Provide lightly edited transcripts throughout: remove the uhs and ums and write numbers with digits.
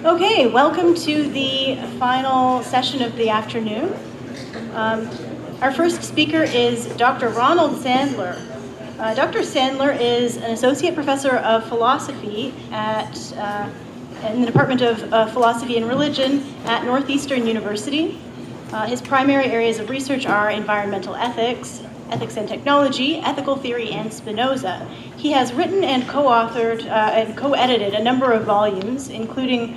Okay, welcome to the final session of the afternoon. Our first speaker is Dr. Ronald Sandler. Dr. Sandler is an associate professor of philosophy in the Department of Philosophy and Religion at Northeastern University. His primary areas of research are environmental ethics, ethics and technology, ethical theory, and Spinoza. He has written and co-authored and co-edited a number of volumes, including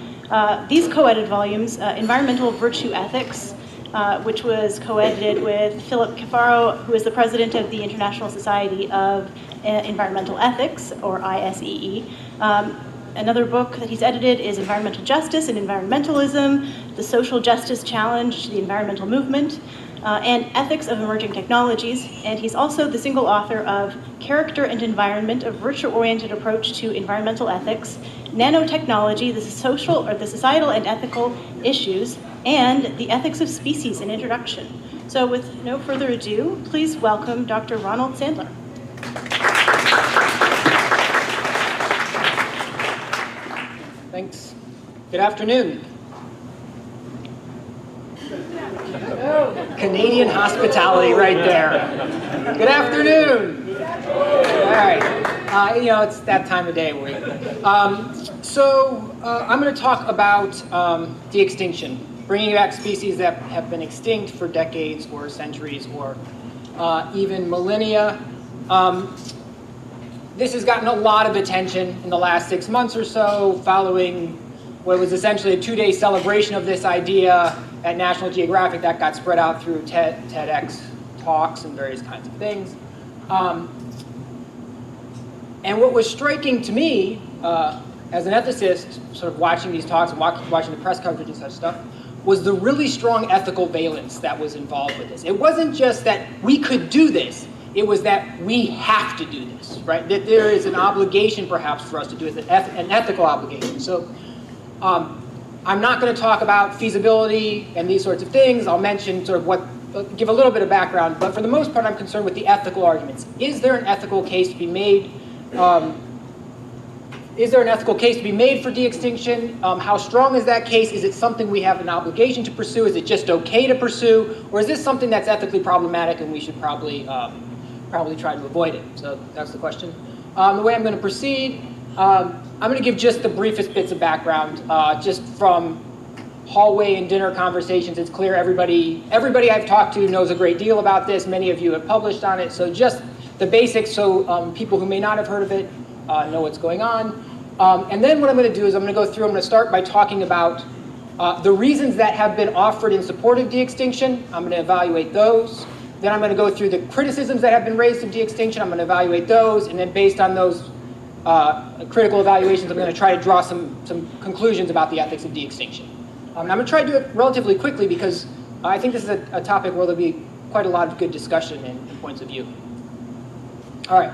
these co-edited volumes, Environmental Virtue Ethics, which was co-edited with Philip Cafaro, who is the president of the International Society of Environmental Ethics, or ISEE. Another book that he's edited is Environmental Justice and Environmentalism, The Social Justice Challenge to the Environmental Movement, and Ethics of Emerging Technologies. And he's also the single author of Character and Environment, a Virtue-Oriented Approach to Environmental Ethics, Nanotechnology, the Societal and Ethical Issues, and The Ethics of Species, an Introduction. So with no further ado, please welcome Dr. Ronald Sandler. Thanks. Good afternoon. Canadian hospitality right there. Good afternoon. All right. It's that time of day. I'm going to talk about de-extinction, bringing back species that have been extinct for decades or centuries or even millennia. This has gotten a lot of attention in the last 6 months or so, following what was essentially a 2-day celebration of this idea at National Geographic that got spread out through TEDx talks and various kinds of things. And what was striking to me as an ethicist, sort of watching these talks and watching the press coverage and such stuff, was the really strong ethical valence that was involved with this. It wasn't just that we could do this, it was that we have to do this, right? That there is an obligation perhaps for us to do it, an ethical obligation. So I'm not going to talk about feasibility and these sorts of things. I'll mention sort of give a little bit of background, but for the most part I'm concerned with the ethical arguments. Is there an ethical case to be made? Is there an ethical case to be made for de-extinction? How strong is that case? Is it something we have an obligation to pursue? Is it just okay to pursue? Or is this something that's ethically problematic and we should probably try to avoid it? So that's the question. The way I'm going to proceed, I'm going to give just the briefest bits of background, just from hallway and dinner conversations. It's clear everybody I've talked to knows a great deal about this. Many of you have published on it. So just the basics so people who may not have heard of it know what's going on. And then what I'm going to do is I'm going to start by talking about the reasons that have been offered in support of de-extinction. I'm going to evaluate those. Then I'm going to go through the criticisms that have been raised of de-extinction. I'm going to evaluate those. And then based on those critical evaluations, I'm going to try to draw some conclusions about the ethics of de-extinction. I'm going to try to do it relatively quickly because I think this is a topic where there'll be quite a lot of good discussion and points of view. All right.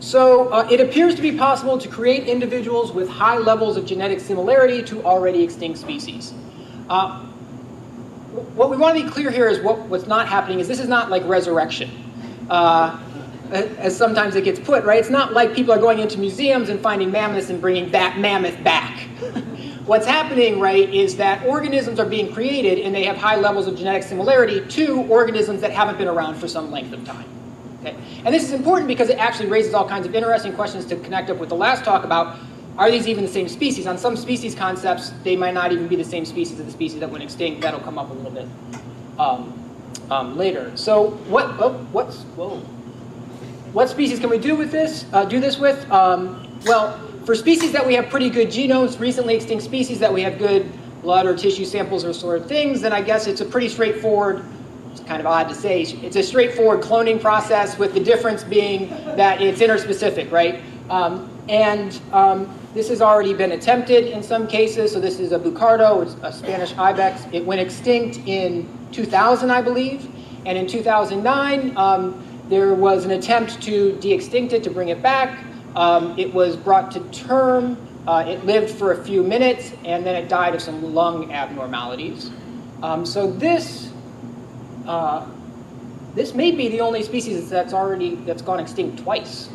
So it appears to be possible to create individuals with high levels of genetic similarity to already extinct species. What we want to be clear here is what's not happening is this is not like resurrection, as sometimes it gets put, right? It's not like people are going into museums and finding mammoths and bringing that mammoth back. What's happening, right, is that organisms are being created and they have high levels of genetic similarity to organisms that haven't been around for some length of time. Okay? And this is important because it actually raises all kinds of interesting questions to connect up with the last talk about, are these even the same species? On some species concepts, they might not even be the same species as the species that went extinct. That'll come up a little bit later. So what species can we do this with? Well, for species that we have pretty good genomes, recently extinct species that we have good blood or tissue samples or sort of things, then I guess it's a pretty straightforward, it's kind of odd to say, it's a straightforward cloning process with the difference being that it's interspecific, right? This has already been attempted in some cases. So this is a bucardo, it's a Spanish ibex. It went extinct in 2000, I believe. And in 2009, there was an attempt to de-extinct it, to bring it back. It was brought to term It lived for a few minutes, and then it died of some lung abnormalities. So this may be the only species that's gone extinct twice,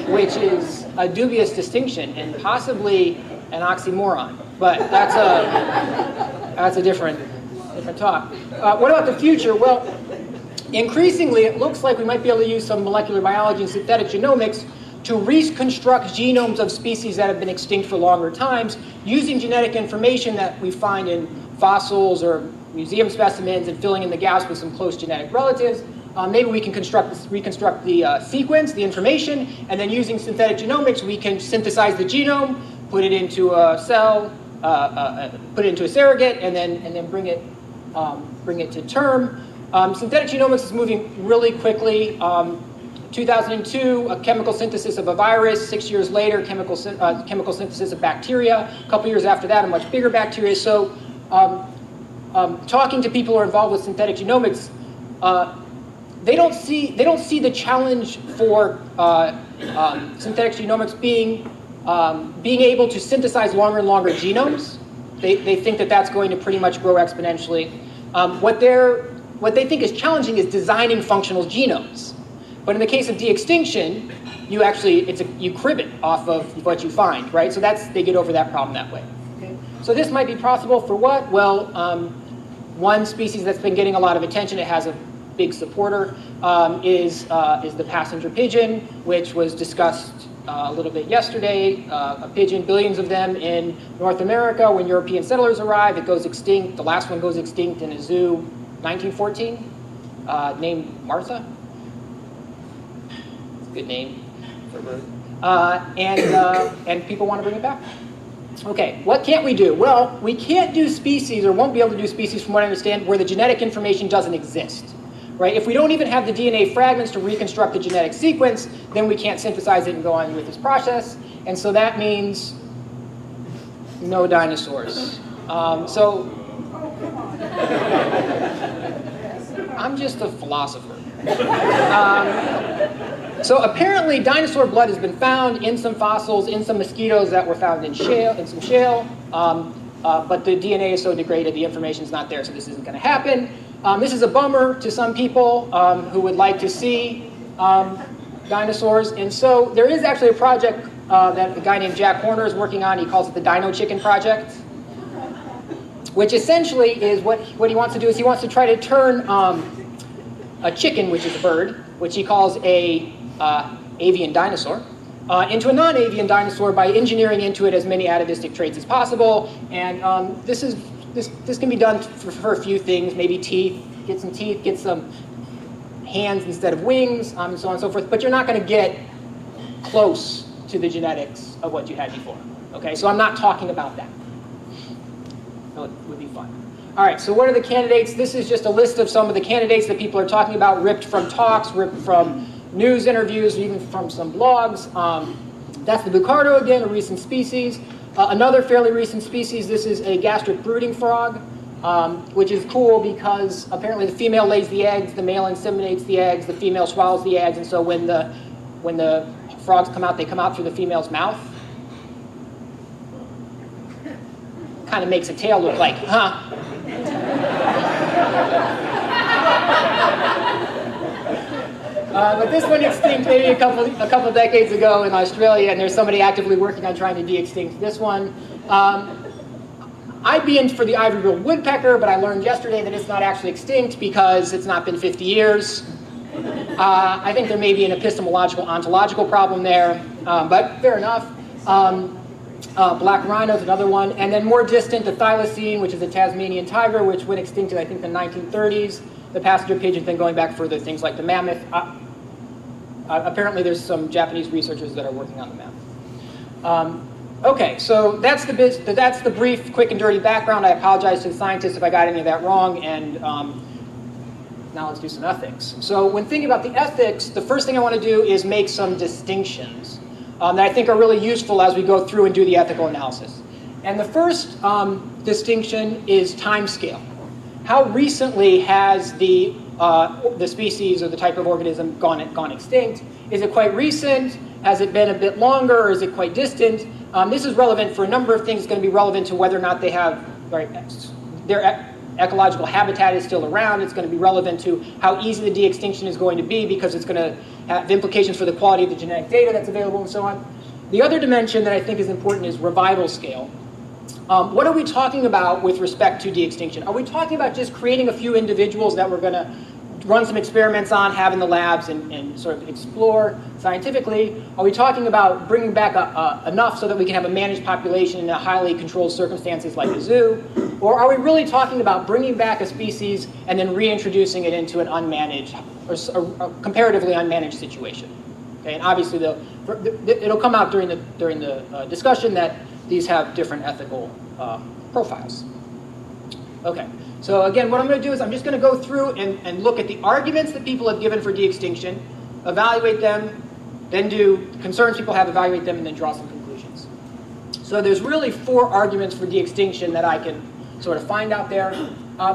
which is a dubious distinction and possibly an oxymoron. But that's a different talk. What about the future? Well, increasingly, it looks like we might be able to use some molecular biology and synthetic genomics to reconstruct genomes of species that have been extinct for longer times using genetic information that we find in fossils or museum specimens and filling in the gaps with some close genetic relatives. Maybe we can reconstruct the sequence, the information, and then using synthetic genomics, we can synthesize the genome, put it into a cell, put it into a surrogate, and then bring it to term. Synthetic genomics is moving really quickly. 2002, a chemical synthesis of a virus. 6 years later, chemical synthesis of bacteria. A couple years after that, a much bigger bacteria. So, talking to people who are involved with synthetic genomics, they don't see the challenge for synthetic genomics being able to synthesize longer and longer genomes. They think that that's going to pretty much grow exponentially. What they think is challenging is designing functional genomes. But in the case of de-extinction, you crib it off of what you find, right? So they get over that problem that way. Okay? So this might be possible for what? Well, one species that's been getting a lot of attention, it has a big supporter, is the passenger pigeon, which was discussed a little bit yesterday. A pigeon, billions of them in North America. When European settlers arrive, it goes extinct. The last one goes extinct in a zoo, 1914, named Martha. Good name for a bird. And people want to bring it back. Okay, what can't we do? Well, we can't do species, or won't be able to do species from what I understand, where the genetic information doesn't exist. Right? If we don't even have the DNA fragments to reconstruct the genetic sequence, then we can't synthesize it and go on with this process. And so that means no dinosaurs. I'm just a philosopher. So apparently dinosaur blood has been found in some fossils, in some mosquitoes that were found in some shale, but the DNA is so degraded, the information's not there, so this isn't going to happen. This is a bummer to some people who would like to see dinosaurs, and so there is actually a project that a guy named Jack Horner is working on. He calls it the Dino Chicken Project, which essentially is what he wants to do is he wants to try to turn a chicken, which is a bird, which he calls a avian dinosaur, into a non-avian dinosaur by engineering into it as many atavistic traits as possible. And this can be done for a few things, maybe teeth, get some hands instead of wings, and so on and so forth. But you're not going to get close to the genetics of what you had before. Okay, so I'm not talking about that. So it would be fun. All right, so what are the candidates? This is just a list of some of the candidates that people are talking about, ripped from talks, ripped from news interviews, even from some blogs. That's the bucardo again, a recent species. Another fairly recent species, this is a gastric brooding frog, which is cool because apparently the female lays the eggs, the male inseminates the eggs, the female swallows the eggs, and so when the frogs come out, they come out through the female's mouth. Kind of makes a tail look like, huh? But this one extinct maybe a couple decades ago in Australia, and there's somebody actively working on trying to de-extinct this one. I'd be in for the ivory-billed woodpecker, but I learned yesterday that it's not actually extinct because it's not been 50 years. I think there may be an epistemological, ontological problem there, but fair enough. Black rhino is another one, and then more distant, the thylacine, which is a Tasmanian tiger, which went extinct in, I think, the 1930s. The passenger pigeon, then going back further, things like the mammoth. Apparently there's some Japanese researchers that are working on the mammoth. Okay, so that's the brief, quick, and dirty background. I apologize to the scientists if I got any of that wrong, and now let's do some ethics. So when thinking about the ethics, the first thing I want to do is make some distinctions that I think are really useful as we go through and do the ethical analysis. And the first distinction is time scale. How recently has the species or the type of organism gone extinct? Is it quite recent? Has it been a bit longer, or is it quite distant? This is relevant for a number of things. It's going to be relevant to whether or not they have, right, their ecological habitat is still around. It's going to be relevant to how easy the de-extinction is going to be, because it's going to have implications for the quality of the genetic data that's available and so on. The other dimension that I think is important is revival scale. What are we talking about with respect to de-extinction? Are we talking about just creating a few individuals that we're going to run some experiments on, have in the labs, and sort of explore scientifically? Are we talking about bringing back enough so that we can have a managed population in a highly controlled circumstances like a zoo? Or are we really talking about bringing back a species and then reintroducing it into an unmanaged, or a comparatively unmanaged situation? Okay, and obviously it'll come out during the discussion that these have different ethical profiles. Okay, so again, what I'm going to do is I'm just going to go through and look at the arguments that people have given for de-extinction, evaluate them, then do concerns people have, evaluate them, and then draw some conclusions. So there's really 4 arguments for de-extinction that I can sort of find out there.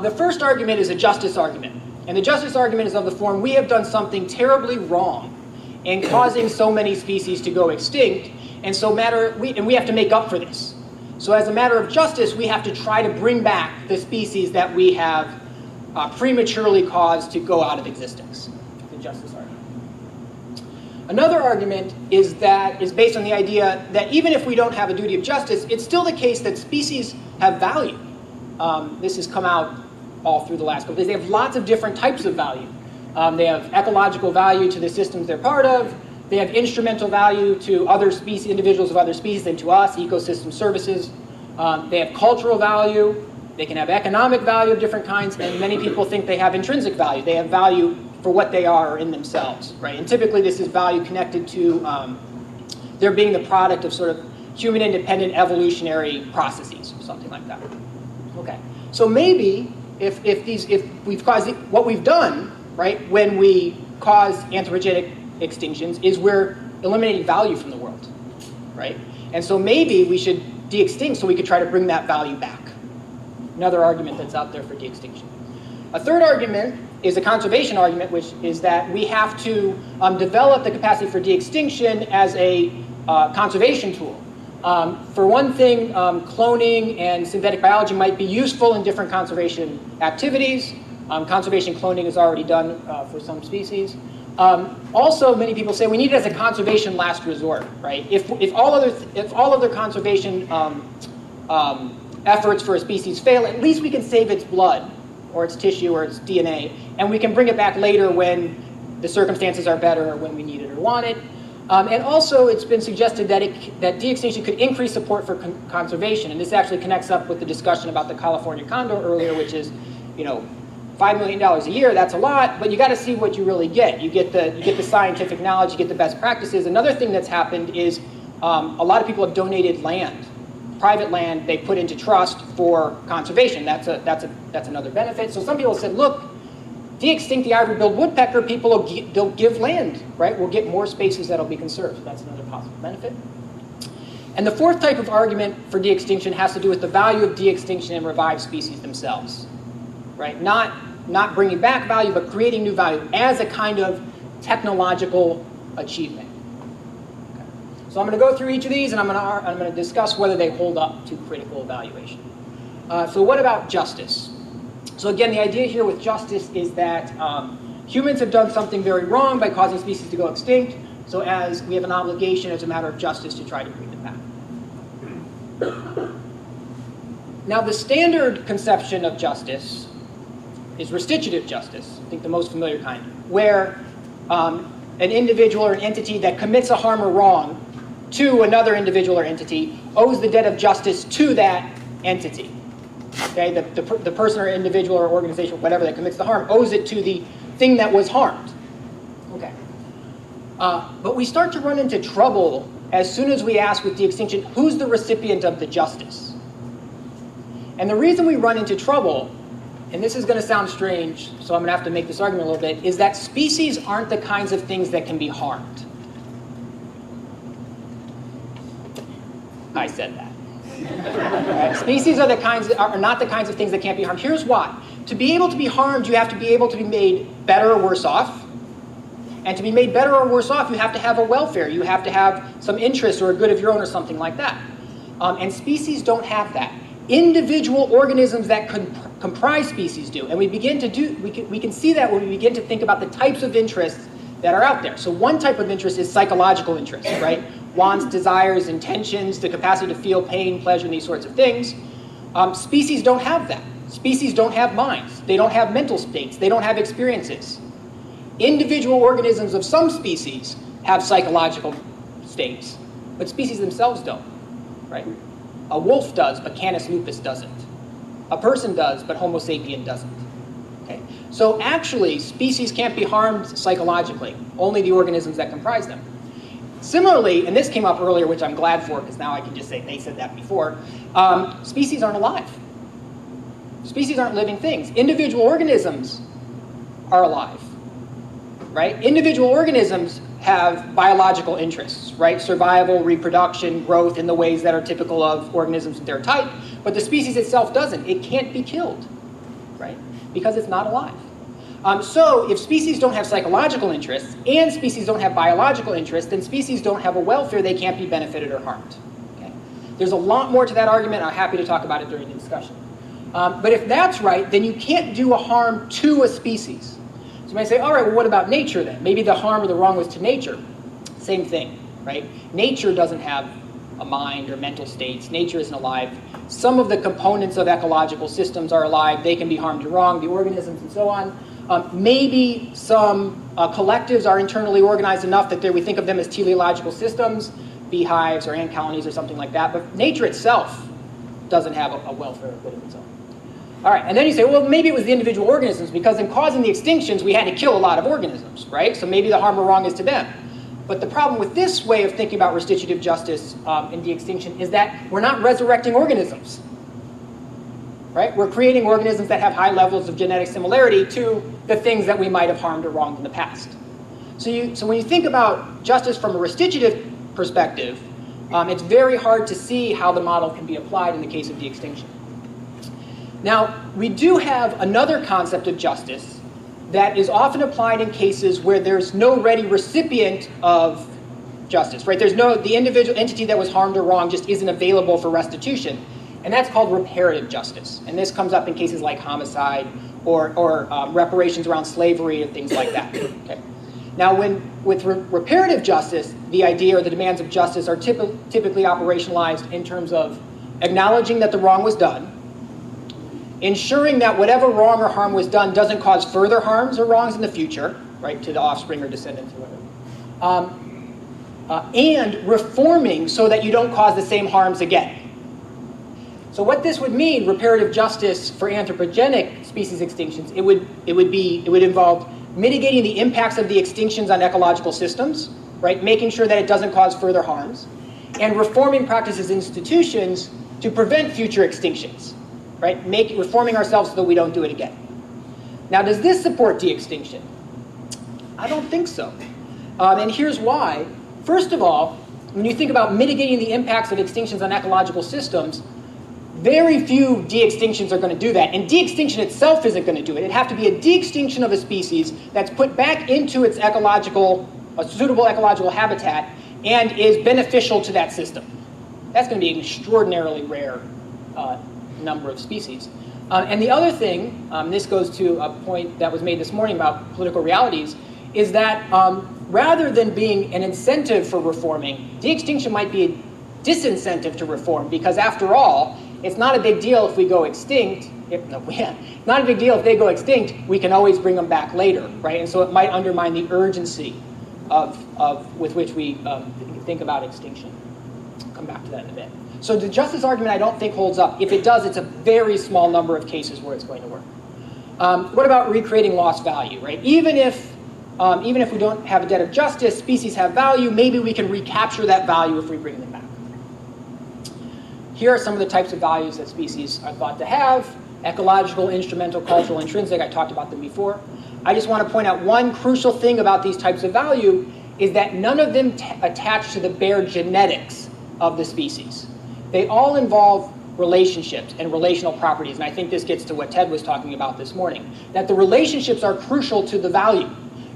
The first argument is a justice argument. And the justice argument is of the form, we have done something terribly wrong in causing so many species to go extinct, and so we have to make up for this. So as a matter of justice, we have to try to bring back the species that we have prematurely caused to go out of existence. The justice argument. Another argument is based on the idea that even if we don't have a duty of justice, it's still the case that species have value. This has come out all through the last couple days. They have lots of different types of value. They have ecological value to the systems they're part of. They have instrumental value to other species, individuals of other species, and to us, ecosystem services. They have cultural value. They can have economic value of different kinds, and many people think they have intrinsic value. They have value for what they are in themselves, right? And typically this is value connected to their being the product of sort of human-independent evolutionary processes, or something like that. Okay, so maybe if we've caused what we've done, right, when we cause anthropogenic extinctions, is we're eliminating value from the world, right? And so maybe we should de-extinct so we could try to bring that value back. Another argument that's out there for de-extinction. A third argument is a conservation argument, which is that we have to develop the capacity for de-extinction as a conservation tool. For one thing, cloning and synthetic biology might be useful in different conservation activities. Conservation cloning is already done for some species. Also, many people say we need it as a conservation last resort, right? If all other conservation efforts for a species fail, at least we can save its blood, or its tissue, or its DNA, and we can bring it back later when the circumstances are better, or when we need it or want it. And also, it's been suggested that de-extinction could increase support for conservation, and this actually connects up with the discussion about the California condor earlier, which is, $5 million a year, that's a lot, but you got to see what you really get. You get the scientific knowledge, you get the best practices. Another thing that's happened is a lot of people have donated land, private land, they put into trust for conservation. That's another benefit. So some people said, look, de-extinct the ivory-billed woodpecker, they'll give land, right? We'll get more spaces that'll be conserved. That's another possible benefit. And the fourth type of argument for de-extinction has to do with the value of de-extinction in revived species themselves. Right? Not bringing back value, but creating new value as a kind of technological achievement. Okay. So I'm going to go through each of these, and I'm going to discuss whether they hold up to critical evaluation. So what about justice? So again, the idea here with justice is that humans have done something very wrong by causing species to go extinct. So as we have an obligation as a matter of justice to try to bring them back. Now the standard conception of justice is restitutive justice, I think the most familiar kind, where an individual or an entity that commits a harm or wrong to another individual or entity owes the debt of justice to that entity. Okay, the person or individual or organization, whatever that commits the harm, owes it to the thing that was harmed. Okay. But we start to run into trouble as soon as we ask with de-extinction, who's the recipient of the justice? And the reason we run into trouble, and this is going to sound strange, so I'm going to have to make this argument a little bit, is that species aren't the kinds of things that can be harmed. I said that. Right? Species are not the kinds of things that can't be harmed. Here's why. To be able to be harmed, you have to be able to be made better or worse off, And to be made better or worse off, you have to have a welfare. You have to have some interest or a good of your own or something like that. And species don't have that. Individual organisms that comprise species do. And we can see that when we begin to think about the types of interests that are out there. So one type of interest is psychological interest, right? Wants, desires, intentions, the capacity to feel pain, pleasure, and these sorts of things. Species don't have that. Species don't have minds. They don't have mental states. They don't have experiences. Individual organisms of some species have psychological states, but species themselves don't, right? A wolf does, but Canis lupus doesn't. A person does, but Homo sapien doesn't. Okay? So actually, species can't be harmed psychologically, only the organisms that comprise them. Similarly, and this came up earlier, which I'm glad for, because now I can just say they said that before, species aren't alive. Species aren't living things. Individual organisms are alive, right? Individual organisms have biological interests, right? Survival, reproduction, growth in the ways that are typical of organisms of their type, but the species itself doesn't. It can't be killed, right? Because it's not alive. So if species don't have psychological interests and species don't have biological interests, then species don't have a welfare. They can't be benefited or harmed. Okay? There's a lot more to that argument. I'm happy to talk about it during the discussion. But if that's right, then you can't do a harm to a species. So you might say, all right, well, what about nature then? Maybe the harm or the wrong was to nature. Same thing, right? Nature doesn't have a mind or mental states. Nature isn't alive. Some of the components of ecological systems are alive. They can be harmed or wronged, the organisms and so on. Maybe some collectives are internally organized enough that we think of them as teleological systems, beehives or ant colonies or something like that. But nature itself doesn't have a welfare of its own. All right, and then you say, well, maybe it was the individual organisms, because in causing the extinctions, we had to kill a lot of organisms, right? So maybe the harm or wrong is to them. But the problem with this way of thinking about restitutive justice in de-extinction is that we're not resurrecting organisms, right? We're creating organisms that have high levels of genetic similarity to the things that we might have harmed or wronged in the past. So when you think about justice from a restitutive perspective, it's very hard to see how the model can be applied in the case of de-extinction. Now, we do have another concept of justice that is often applied in cases where there's no ready recipient of justice, right? The individual entity that was harmed or wronged just isn't available for restitution, and that's called reparative justice. And this comes up in cases like homicide or reparations around slavery and things like that. Okay. Now, with reparative justice, the idea or the demands of justice are typically operationalized in terms of acknowledging that the wrong was done, ensuring that whatever wrong or harm was done doesn't cause further harms or wrongs in the future, right, to the offspring or descendants or whatever, and reforming so that you don't cause the same harms again. So what this would mean, reparative justice for anthropogenic species extinctions, it would involve mitigating the impacts of the extinctions on ecological systems, right, making sure that it doesn't cause further harms, and reforming practices and institutions to prevent future extinctions. Right? Reforming ourselves so that we don't do it again. Now, does this support de-extinction? I don't think so. And here's why. First of all, when you think about mitigating the impacts of extinctions on ecological systems, very few de-extinctions are going to do that. And de-extinction itself isn't going to do it. It'd have to be a de-extinction of a species that's put back into its suitable ecological habitat and is beneficial to that system. That's going to be an extraordinarily rare number of species. And the other thing, this goes to a point that was made this morning about political realities, is that rather than being an incentive for reforming, de-extinction might be a disincentive to reform, because after all, it's not a big deal if we go extinct. Not a big deal if they go extinct. We can always bring them back later, right? And so it might undermine the urgency with which we think about extinction. I'll come back to that in a bit. So the justice argument I don't think holds up. If it does, it's a very small number of cases where it's going to work. What about recreating lost value, right? Even if we don't have a debt of justice, species have value, maybe we can recapture that value if we bring them back. Here are some of the types of values that species are thought to have: ecological, instrumental, cultural, intrinsic. I talked about them before. I just want to point out one crucial thing about these types of value is that none of them attach to the bare genetics of the species. They all involve relationships and relational properties, and I think this gets to what Ted was talking about this morning, that the relationships are crucial to the value.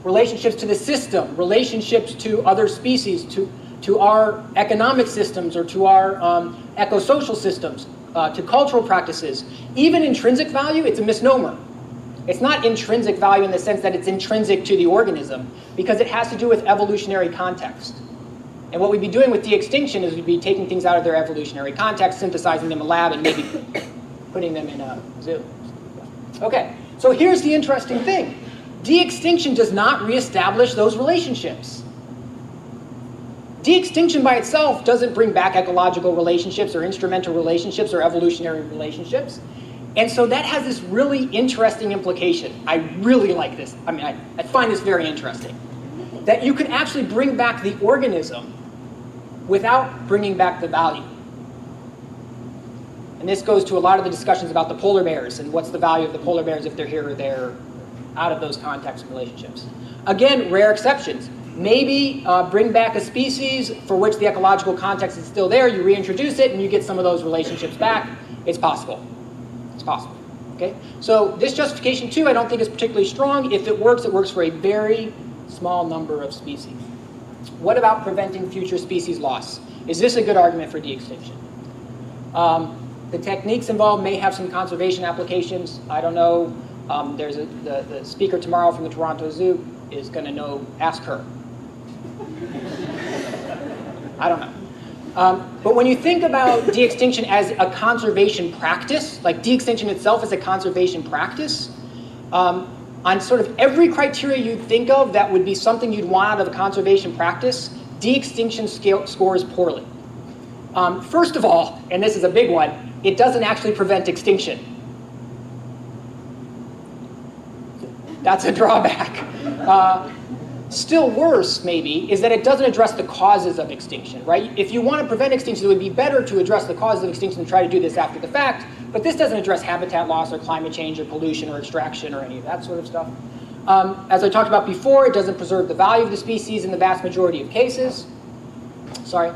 relationships to the system, relationships to other species, to our economic systems or to our eco-social systems, to cultural practices. Even intrinsic value, it's a misnomer. It's not intrinsic value in the sense that it's intrinsic to the organism, because it has to do with evolutionary context. And what we'd be doing with de-extinction is we'd be taking things out of their evolutionary context, synthesizing them in a lab, and maybe putting them in a zoo. Okay, so here's the interesting thing. De-extinction does not reestablish those relationships. De-extinction by itself doesn't bring back ecological relationships or instrumental relationships or evolutionary relationships. And so that has this really interesting implication. I really like this. I mean, I find this very interesting. That you can actually bring back the organism without bringing back the value. And this goes to a lot of the discussions about the polar bears and what's the value of the polar bears if they're here or there, out of those context relationships. Again, rare exceptions. Maybe bring back a species for which the ecological context is still there, you reintroduce it, and you get some of those relationships back. It's possible. It's possible. Okay? So this justification, too, I don't think is particularly strong. If it works for a very small number of species. What about preventing future species loss? Is this a good argument for de-extinction? The techniques involved may have some conservation applications. I don't know. There's the speaker tomorrow from the Toronto Zoo is going to know. Ask her. I don't know. But when you think about de-extinction as a conservation practice, like de-extinction itself as a conservation practice, on sort of every criteria you'd think of that would be something you'd want out of a conservation practice, de-extinction scores poorly. First of all, and this is a big one, it doesn't actually prevent extinction. That's a drawback. Still worse, maybe, is that it doesn't address the causes of extinction, right? If you want to prevent extinction, it would be better to address the causes of extinction and try to do this after the fact, but this doesn't address habitat loss or climate change or pollution or extraction or any of that sort of stuff. As I talked about before, it doesn't preserve the value of the species in the vast majority of cases. Sorry.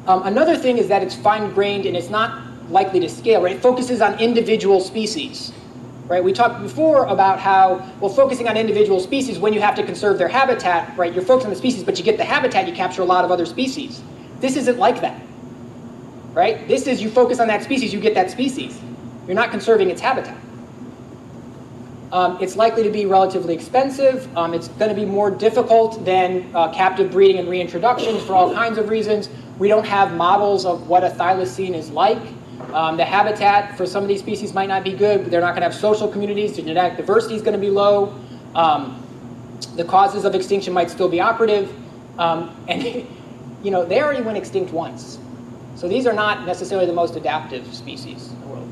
Another thing is that it's fine-grained and it's not likely to scale, right? It focuses on individual species. Right? We talked before about how, well, focusing on individual species, when you have to conserve their habitat, right, you're focused on the species, but you get the habitat, you capture a lot of other species. This isn't like that. Right? This is you focus on that species, you get that species. You're not conserving its habitat. It's likely to be relatively expensive. It's going to be more difficult than captive breeding and reintroductions for all kinds of reasons. We don't have models of what a thylacine is like. The habitat for some of these species might not be good. They're not going to have social communities. The genetic diversity is going to be low. The causes of extinction might still be operative. And you know, they already went extinct once. So these are not necessarily the most adaptive species in the world.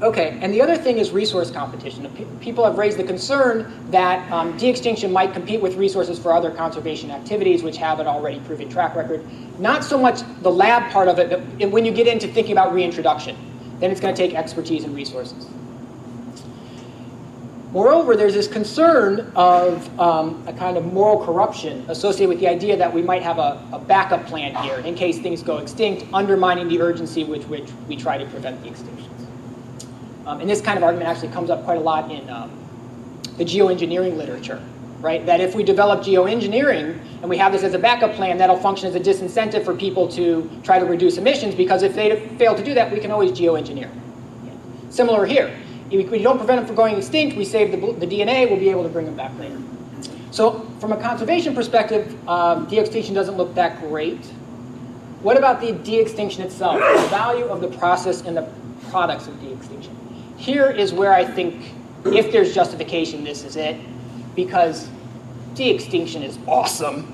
Okay, and the other thing is resource competition. People have raised the concern that de-extinction might compete with resources for other conservation activities which have an already proven track record. Not so much the lab part of it, but when you get into thinking about reintroduction, then it's going to take expertise and resources. Moreover, there's this concern of a kind of moral corruption associated with the idea that we might have a backup plan here in case things go extinct, undermining the urgency with which we try to prevent the extinctions. And this kind of argument actually comes up quite a lot in the geoengineering literature, right? That if we develop geoengineering and we have this as a backup plan, that'll function as a disincentive for people to try to reduce emissions, because if they fail to do that, we can always geoengineer. Similar here. If we don't prevent them from going extinct, we save the DNA, we'll be able to bring them back later. So from a conservation perspective, de-extinction doesn't look that great. What about the de-extinction itself? The value of the process and the products of de-extinction. Here is where I think, if there's justification, this is it. Because de-extinction is awesome.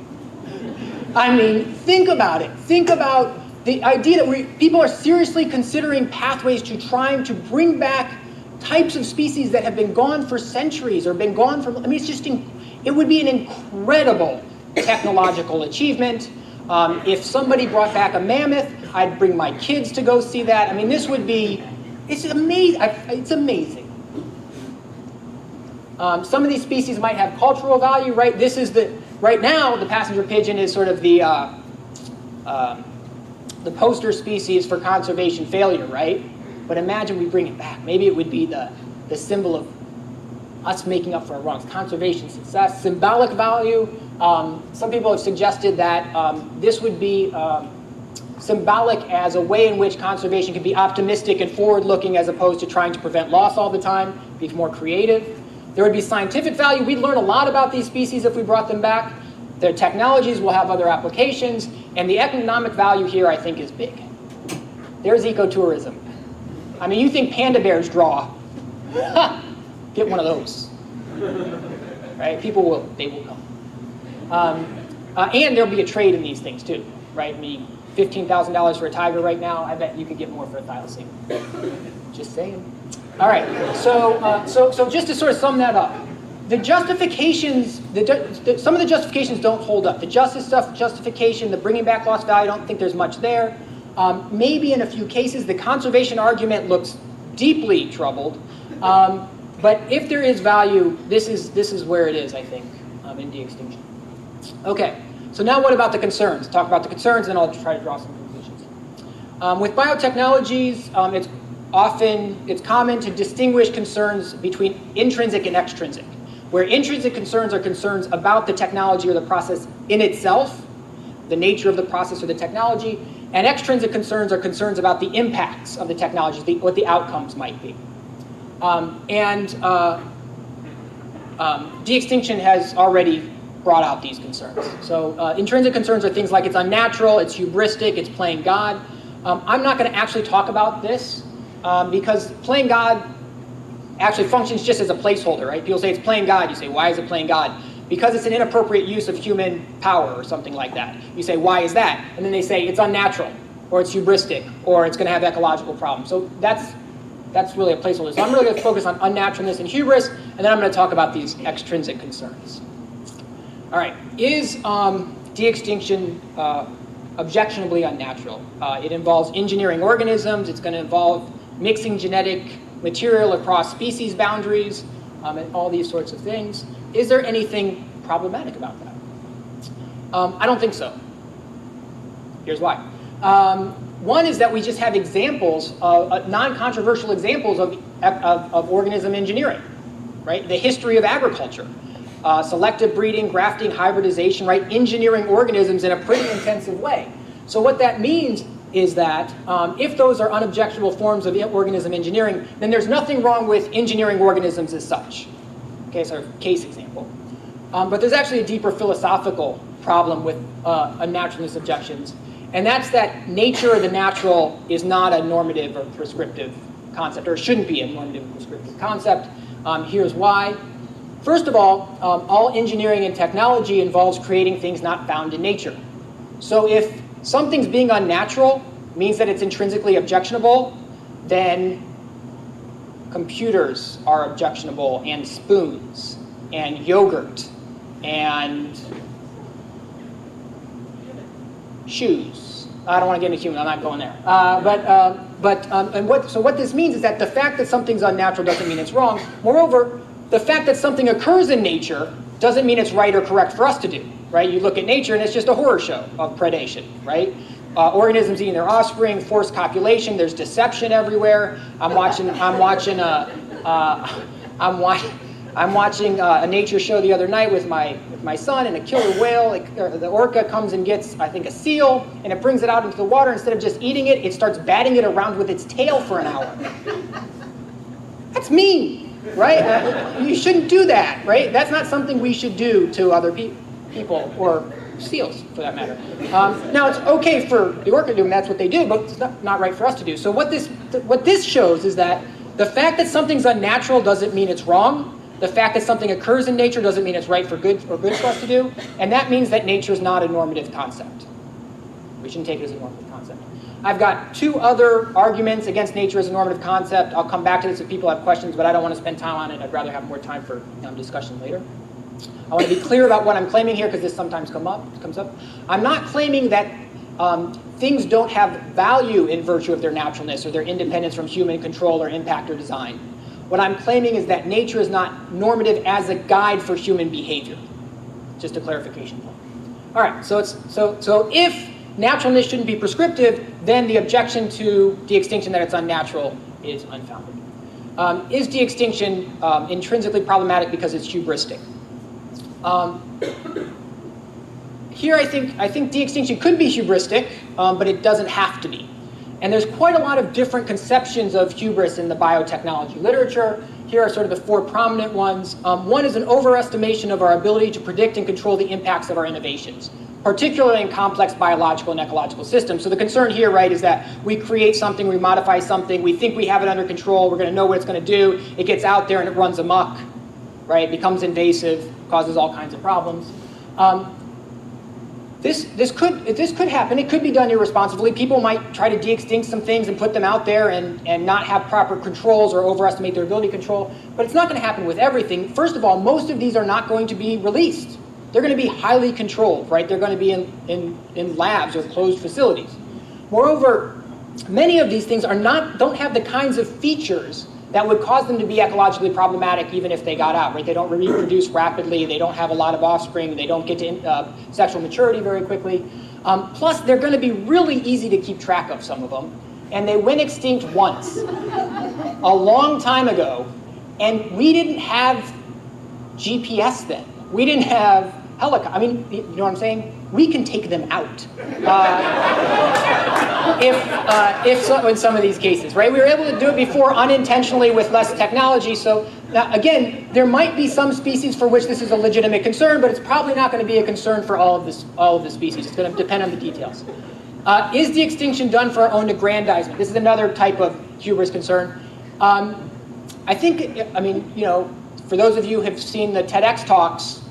I mean, think about it. Think about the idea that people are seriously considering pathways to trying to bring back types of species that have been gone for centuries or been gone for, I mean, it's just, it would be an incredible technological achievement. If somebody brought back a mammoth, I'd bring my kids to go see that. I mean, this would be, it's amazing. It's amazing. Some of these species might have cultural value, right? This is right now, the passenger pigeon is sort of the poster species for conservation failure, right? But imagine we bring it back. Maybe it would be the symbol of us making up for our wrongs. Conservation success, symbolic value. Some people have suggested that this would be symbolic as a way in which conservation can be optimistic and forward-looking as opposed to trying to prevent loss all the time, be more creative. There would be scientific value. We'd learn a lot about these species if we brought them back. Their technologies will have other applications. And the economic value here, I think, is big. There's ecotourism. I mean, you think panda bears draw. Get one of those. Right? They will come. And there'll be a trade in these things, too. Right? I mean, $15,000 for a tiger right now, I bet you could get more for a thylacine. Just saying. All right, so just to sort of sum that up, the justifications, some of the justifications don't hold up. The justification, the bringing back lost value, I don't think there's much there. Maybe in a few cases, the conservation argument looks deeply troubled. But if there is value, this is where it is, I think, in de-extinction. Okay. So now what about the concerns? Talk about the concerns, and I'll try to draw some conclusions. With biotechnologies, it's common to distinguish concerns between intrinsic and extrinsic, where intrinsic concerns are concerns about the technology or the process in itself, the nature of the process or the technology, and extrinsic concerns are concerns about the impacts of the technology, what the outcomes might be. De-extinction has already brought out these concerns. So intrinsic concerns are things like it's unnatural, it's hubristic, it's playing God. I'm not going to actually talk about this because playing God actually functions just as a placeholder, right? People say it's playing God. You say, why is it playing God? Because it's an inappropriate use of human power or something like that. You say, why is that? And then they say it's unnatural, or it's hubristic, or it's going to have ecological problems. So that's really a placeholder. So I'm really going to focus on unnaturalness and hubris, and then I'm going to talk about these extrinsic concerns. All right, is de-extinction objectionably unnatural? It involves engineering organisms. It's going to involve mixing genetic material across species boundaries, and all these sorts of things. Is there anything problematic about that? I don't think so. Here's why. One is that we just have examples, non-controversial examples of organism engineering, right? The history of agriculture. Selective breeding, grafting, hybridization, right? Engineering organisms in a pretty intensive way. So what that means is that if those are unobjectionable forms of organism engineering, then there's nothing wrong with engineering organisms as such. Okay, so case example. But there's actually a deeper philosophical problem with unnaturalness objections, and that's that nature of the natural is not a normative or prescriptive concept, or shouldn't be a normative or prescriptive concept. Here's why. First of all engineering and technology involves creating things not found in nature. So if something's being unnatural means that it's intrinsically objectionable, then computers are objectionable, and spoons, and yogurt, and shoes. I don't want to get into human, I'm not going there. So what this means is that the fact that something's unnatural doesn't mean it's wrong. Moreover, the fact that something occurs in nature doesn't mean it's right or correct for us to do, right? You look at nature and it's just a horror show of predation, right? Organisms eating their offspring, forced copulation, there's deception everywhere. I'm watching a nature show the other night with my son, and a killer whale, the orca comes and gets, I think, a seal, and it brings it out into the water. Instead of just eating it, it starts batting it around with its tail for an hour. That's mean. Right? You shouldn't do that, right? That's not something we should do to other people, or seals, for that matter. Now, it's okay for the orca to do, and that's what they do, but it's not right for us to do. So what this shows is that the fact that something's unnatural doesn't mean it's wrong. The fact that something occurs in nature doesn't mean it's right for good for us to do, and that means that nature is not a normative concept. We shouldn't take it as a normative concept. I've got two other arguments against nature as a normative concept. I'll come back to this if people have questions, but I don't want to spend time on it. I'd rather have more time for discussion later. I want to be clear about what I'm claiming here, because this sometimes comes up. I'm not claiming that things don't have value in virtue of their naturalness or their independence from human control or impact or design. What I'm claiming is that nature is not normative as a guide for human behavior. Just a clarification point. All right, so if naturalness shouldn't be prescriptive, then the objection to de-extinction that it's unnatural is unfounded. Is de-extinction intrinsically problematic because it's hubristic? Here I think de-extinction could be hubristic, but it doesn't have to be. And there's quite a lot of different conceptions of hubris in the biotechnology literature. Here are sort of the four prominent ones. One is an overestimation of our ability to predict and control the impacts of our innovations, particularly in complex biological and ecological systems. So the concern here, right, is that we create something, we modify something, we think we have it under control, we're going to know what it's going to do, it gets out there and it runs amok, right, becomes invasive, causes all kinds of problems. This could happen. It could be done irresponsibly. People might try to de-extinct some things and put them out there and not have proper controls or overestimate their ability to control. But it's not going to happen with everything. First of all, most of these are not going to be released. They're going to be highly controlled, right? They're going to be in labs or closed facilities. Moreover, many of these things don't have the kinds of features that would cause them to be ecologically problematic even if they got out, right? They don't reproduce rapidly, they don't have a lot of offspring, they don't get to sexual maturity very quickly. Plus, they're going to be really easy to keep track of, some of them. And they went extinct once, a long time ago, and we didn't have GPS then. We didn't have helicopters. I mean, you know what I'm saying? We can take them out. In some of these cases, right? We were able to do it before unintentionally with less technology. So now, again, there might be some species for which this is a legitimate concern, but it's probably not going to be a concern for all of the species. It's going to depend on the details. Is de-extinction done for our own aggrandizement? This is another type of hubris concern. I think, I mean, you know, for those of you who have seen the TEDx talks,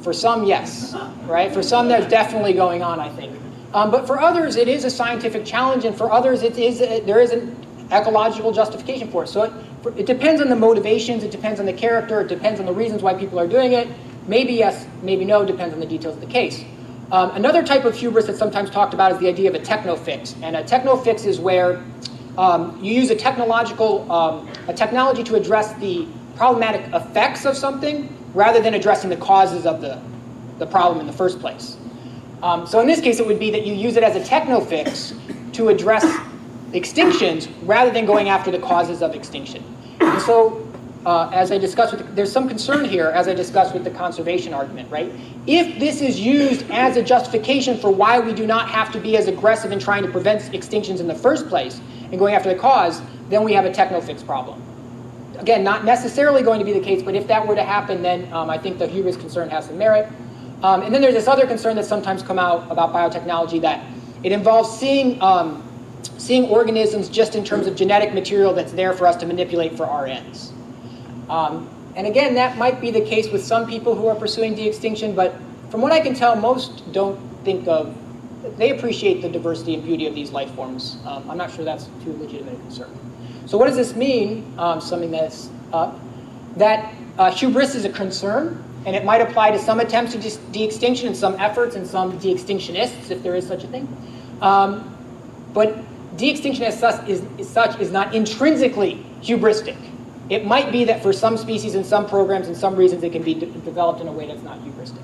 for some, yes, right? For some, there's definitely going on, I think. But for others, it is a scientific challenge, and for others, there is an ecological justification for it. So it depends on the motivations, it depends on the character, it depends on the reasons why people are doing it. Maybe yes, maybe no, depends on the details of the case. Another type of hubris that's sometimes talked about is the idea of a techno-fix. And a techno-fix is where you use a technology to address the problematic effects of something rather than addressing the causes of the problem in the first place. So in this case, it would be that you use it as a techno-fix to address extinctions rather than going after the causes of extinction. And so, as I discussed, there's some concern here, as I discussed with the conservation argument, right? If this is used as a justification for why we do not have to be as aggressive in trying to prevent extinctions in the first place and going after the cause, then we have a techno-fix problem. Again, not necessarily going to be the case, but if that were to happen, then I think the hubris concern has some merit. And then there's this other concern that sometimes come out about biotechnology, that it involves seeing organisms just in terms of genetic material that's there for us to manipulate for our ends. And again, that might be the case with some people who are pursuing de-extinction, but from what I can tell, most don't think of, they appreciate the diversity and beauty of these life forms. I'm not sure that's too legitimate a concern. So what does this mean? Something that's that hubris is a concern, and it might apply to some attempts to de-extinction and some efforts and some de-extinctionists, if there is such a thing. But de-extinction as such is not intrinsically hubristic. It might be that for some species and some programs and some reasons it can be developed in a way that's not hubristic.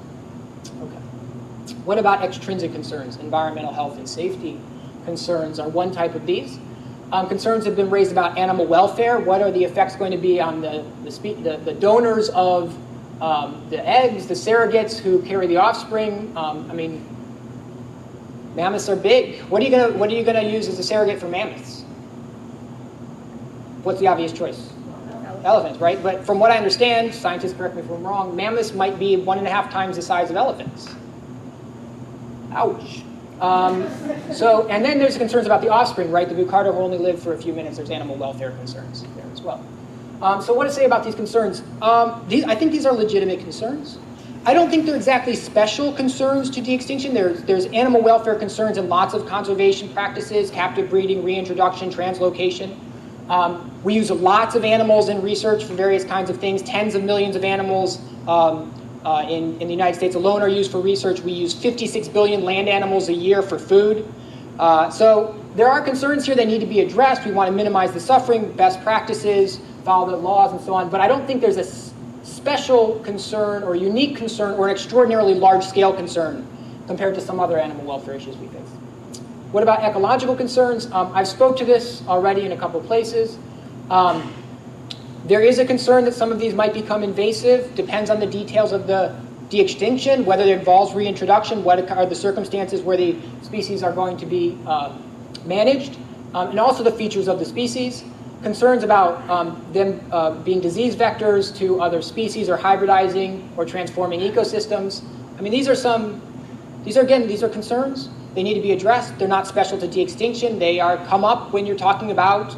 Okay. What about extrinsic concerns? Environmental health and safety concerns are one type of these. Concerns have been raised about animal welfare. What are the effects going to be on the donors of the eggs, the surrogates who carry the offspring? I mean, mammoths are big. What are you gonna use as a surrogate for mammoths? What's the obvious choice? Elephants, right? But from what I understand, scientists correct me if I'm wrong, mammoths might be 1.5 times the size of elephants. Ouch. And then there's concerns about the offspring, right? The bucardo will only live for a few minutes. There's animal welfare concerns there as well. So what to say about these concerns? I think these are legitimate concerns. I don't think they're exactly special concerns to de-extinction. There's animal welfare concerns in lots of conservation practices, captive breeding, reintroduction, translocation. We use lots of animals in research for various kinds of things. Tens of millions of animals in the United States alone are used for research. We use 56 billion land animals a year for food. So there are concerns here that need to be addressed. We want to minimize the suffering, best practices, follow the laws, and so on. But I don't think there's a special concern or unique concern or an extraordinarily large-scale concern compared to some other animal welfare issues we face. What about ecological concerns? I've spoke to this already in a couple places. There is a concern that some of these might become invasive. Depends on the details of the de-extinction, whether it involves reintroduction, what are the circumstances where the species are going to be managed, and also the features of the species. Concerns about them being disease vectors to other species or hybridizing or transforming ecosystems. I mean, these are concerns. They need to be addressed. They're not special to de-extinction. They come up when you're talking about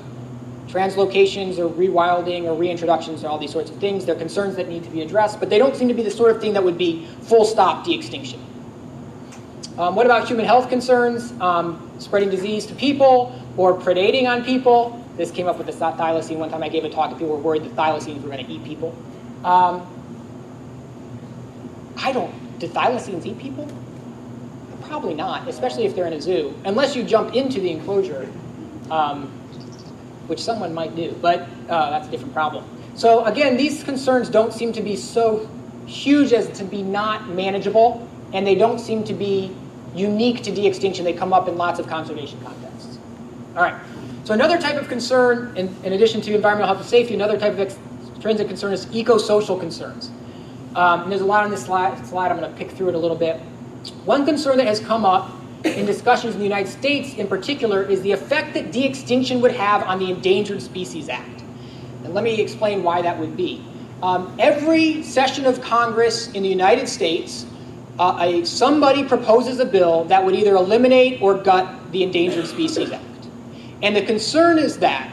translocations or rewilding or reintroductions or all these sorts of things. They're concerns that need to be addressed, but they don't seem to be the sort of thing that would be full stop de-extinction. What about human health concerns? Spreading disease to people or predating on people. This came up with the thylacine. One time I gave a talk and people were worried that thylacines were going to eat people. Do thylacines eat people? Probably not, especially if they're in a zoo, unless you jump into the enclosure, which someone might do, but that's a different problem. So again, these concerns don't seem to be so huge as to be not manageable, and they don't seem to be unique to de-extinction. They come up in lots of conservation contexts. All right, so another type of concern, in addition to environmental health and safety, another type of extrinsic concern is eco-social concerns. And there's a lot on this slide. I'm going to pick through it a little bit. One concern that has come up in discussions in the United States in particular is the effect that de-extinction would have on the Endangered Species Act. And let me explain why that would be. Every session of Congress in the United States, somebody proposes a bill that would either eliminate or gut the Endangered Species Act. And the concern is that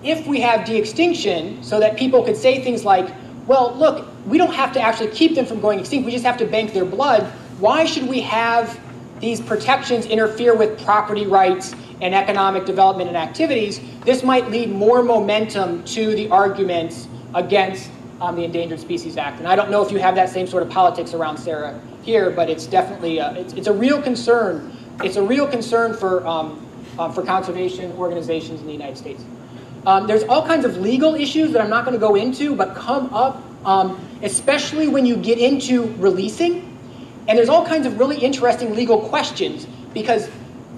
if we have de-extinction so that people could say things like, well, look, we don't have to actually keep them from going extinct, we just have to bank their blood. Why should we have these protections interfere with property rights and economic development and activities? This might lead more momentum to the arguments against the Endangered Species Act. And I don't know if you have that same sort of politics around Sarah here, but it's definitely, it's a real concern. It's a real concern for conservation organizations in the United States. There's all kinds of legal issues that I'm not going to go into, but come up, especially when you get into releasing. And there's all kinds of really interesting legal questions because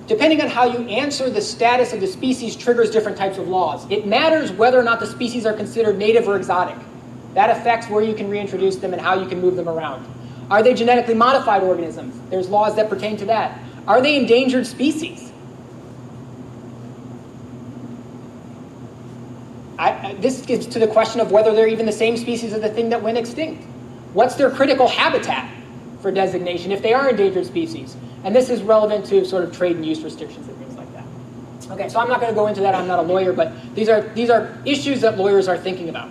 depending on how you answer, the status of the species triggers different types of laws. It matters whether or not the species are considered native or exotic. That affects where you can reintroduce them and how you can move them around. Are they genetically modified organisms? There's laws that pertain to that. Are they endangered species? This gets to the question of whether they're even the same species as the thing that went extinct. What's their critical habitat for designation if they are endangered species? And this is relevant to sort of trade and use restrictions and things like that. Okay, so I'm not going to go into that. I'm not a lawyer, but these are issues that lawyers are thinking about.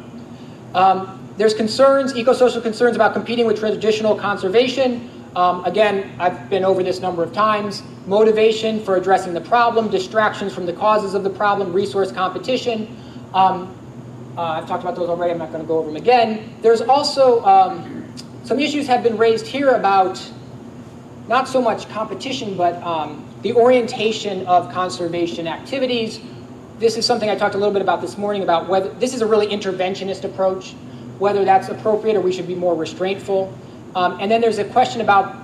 There's concerns, eco-social concerns about competing with traditional conservation. Again, I've been over this number of times. Motivation for addressing the problem, distractions from the causes of the problem, resource competition. I've talked about those already. I'm not going to go over them again. There's also some issues have been raised here about not so much competition, but the orientation of conservation activities. This is something I talked a little bit about this morning about whether this is a really interventionist approach, whether that's appropriate or we should be more restraintful. And then there's a question about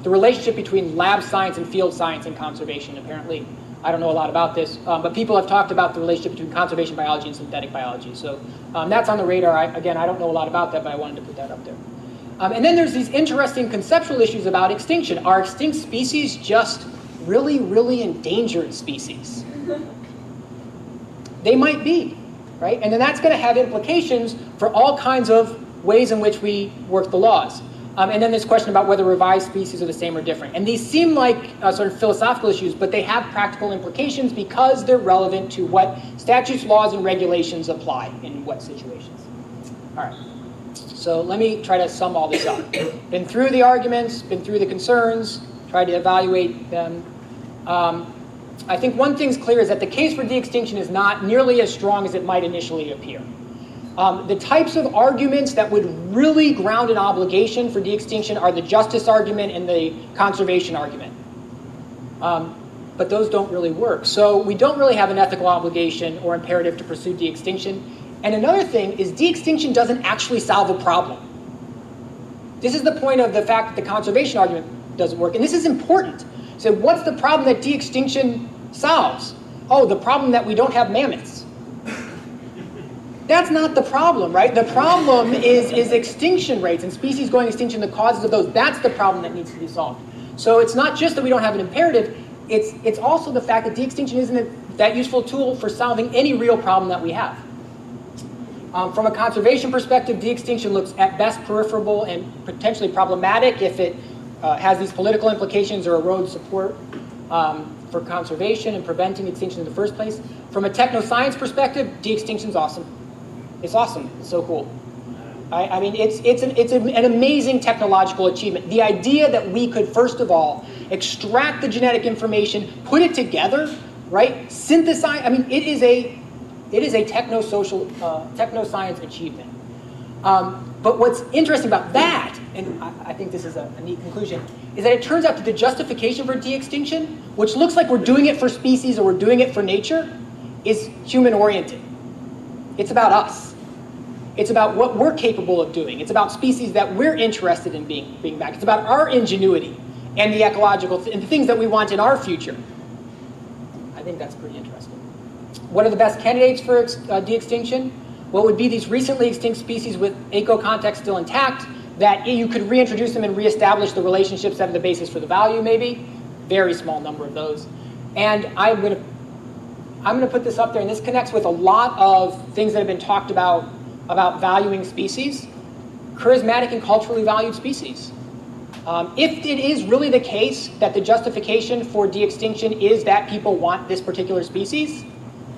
the relationship between lab science and field science and conservation. Apparently, I don't know a lot about this, but people have talked about the relationship between conservation biology and synthetic biology. So that's on the radar. Again, I don't know a lot about that, but I wanted to put that up there. And then there's these interesting conceptual issues about extinction. Are extinct species just really, really endangered species? They might be, right? And then that's going to have implications for all kinds of ways in which we work the laws. And then this question about whether revised species are the same or different. And these seem like sort of philosophical issues, but they have practical implications because they're relevant to what statutes, laws, and regulations apply in what situations. All right. So let me try to sum all this up. Been through the arguments, been through the concerns, tried to evaluate them. I think one thing's clear is that the case for de-extinction is not nearly as strong as it might initially appear. The types of arguments that would really ground an obligation for de-extinction are the justice argument and the conservation argument. But those don't really work. So we don't really have an ethical obligation or imperative to pursue de-extinction. And another thing is de-extinction doesn't actually solve a problem. This is the point of the fact that the conservation argument doesn't work. And this is important. So what's the problem that de-extinction solves? Oh, the problem that we don't have mammoths. That's not the problem, right? The problem is extinction rates and species going extinction, the causes of those. That's the problem that needs to be solved. So it's not just that we don't have an imperative, it's also the fact that de-extinction isn't that useful tool for solving any real problem that we have. From a conservation perspective, de-extinction looks at best peripheral and potentially problematic if it has these political implications or erodes support for conservation and preventing extinction in the first place. From a technoscience perspective, de-extinction is awesome. It's awesome. It's so cool. I mean, it's an amazing technological achievement. The idea that we could, first of all, extract the genetic information, put it together, right? Synthesize. I mean, it is a technoscience achievement. But what's interesting about that, and I think this is a neat conclusion, is that it turns out that the justification for de-extinction, which looks like we're doing it for species or we're doing it for nature, is human-oriented. It's about us. It's about what we're capable of doing. It's about species that we're interested in being back. It's about our ingenuity and the ecological and the things that we want in our future. I think that's pretty interesting. What are the best candidates for de-extinction? What would be these recently extinct species with eco-context still intact that you could reintroduce them and reestablish the relationships that are the basis for the value, maybe? Very small number of those. And I'm going to put this up there, and this connects with a lot of things that have been talked about valuing species, charismatic and culturally valued species. If it is really the case that the justification for de-extinction is that people want this particular species,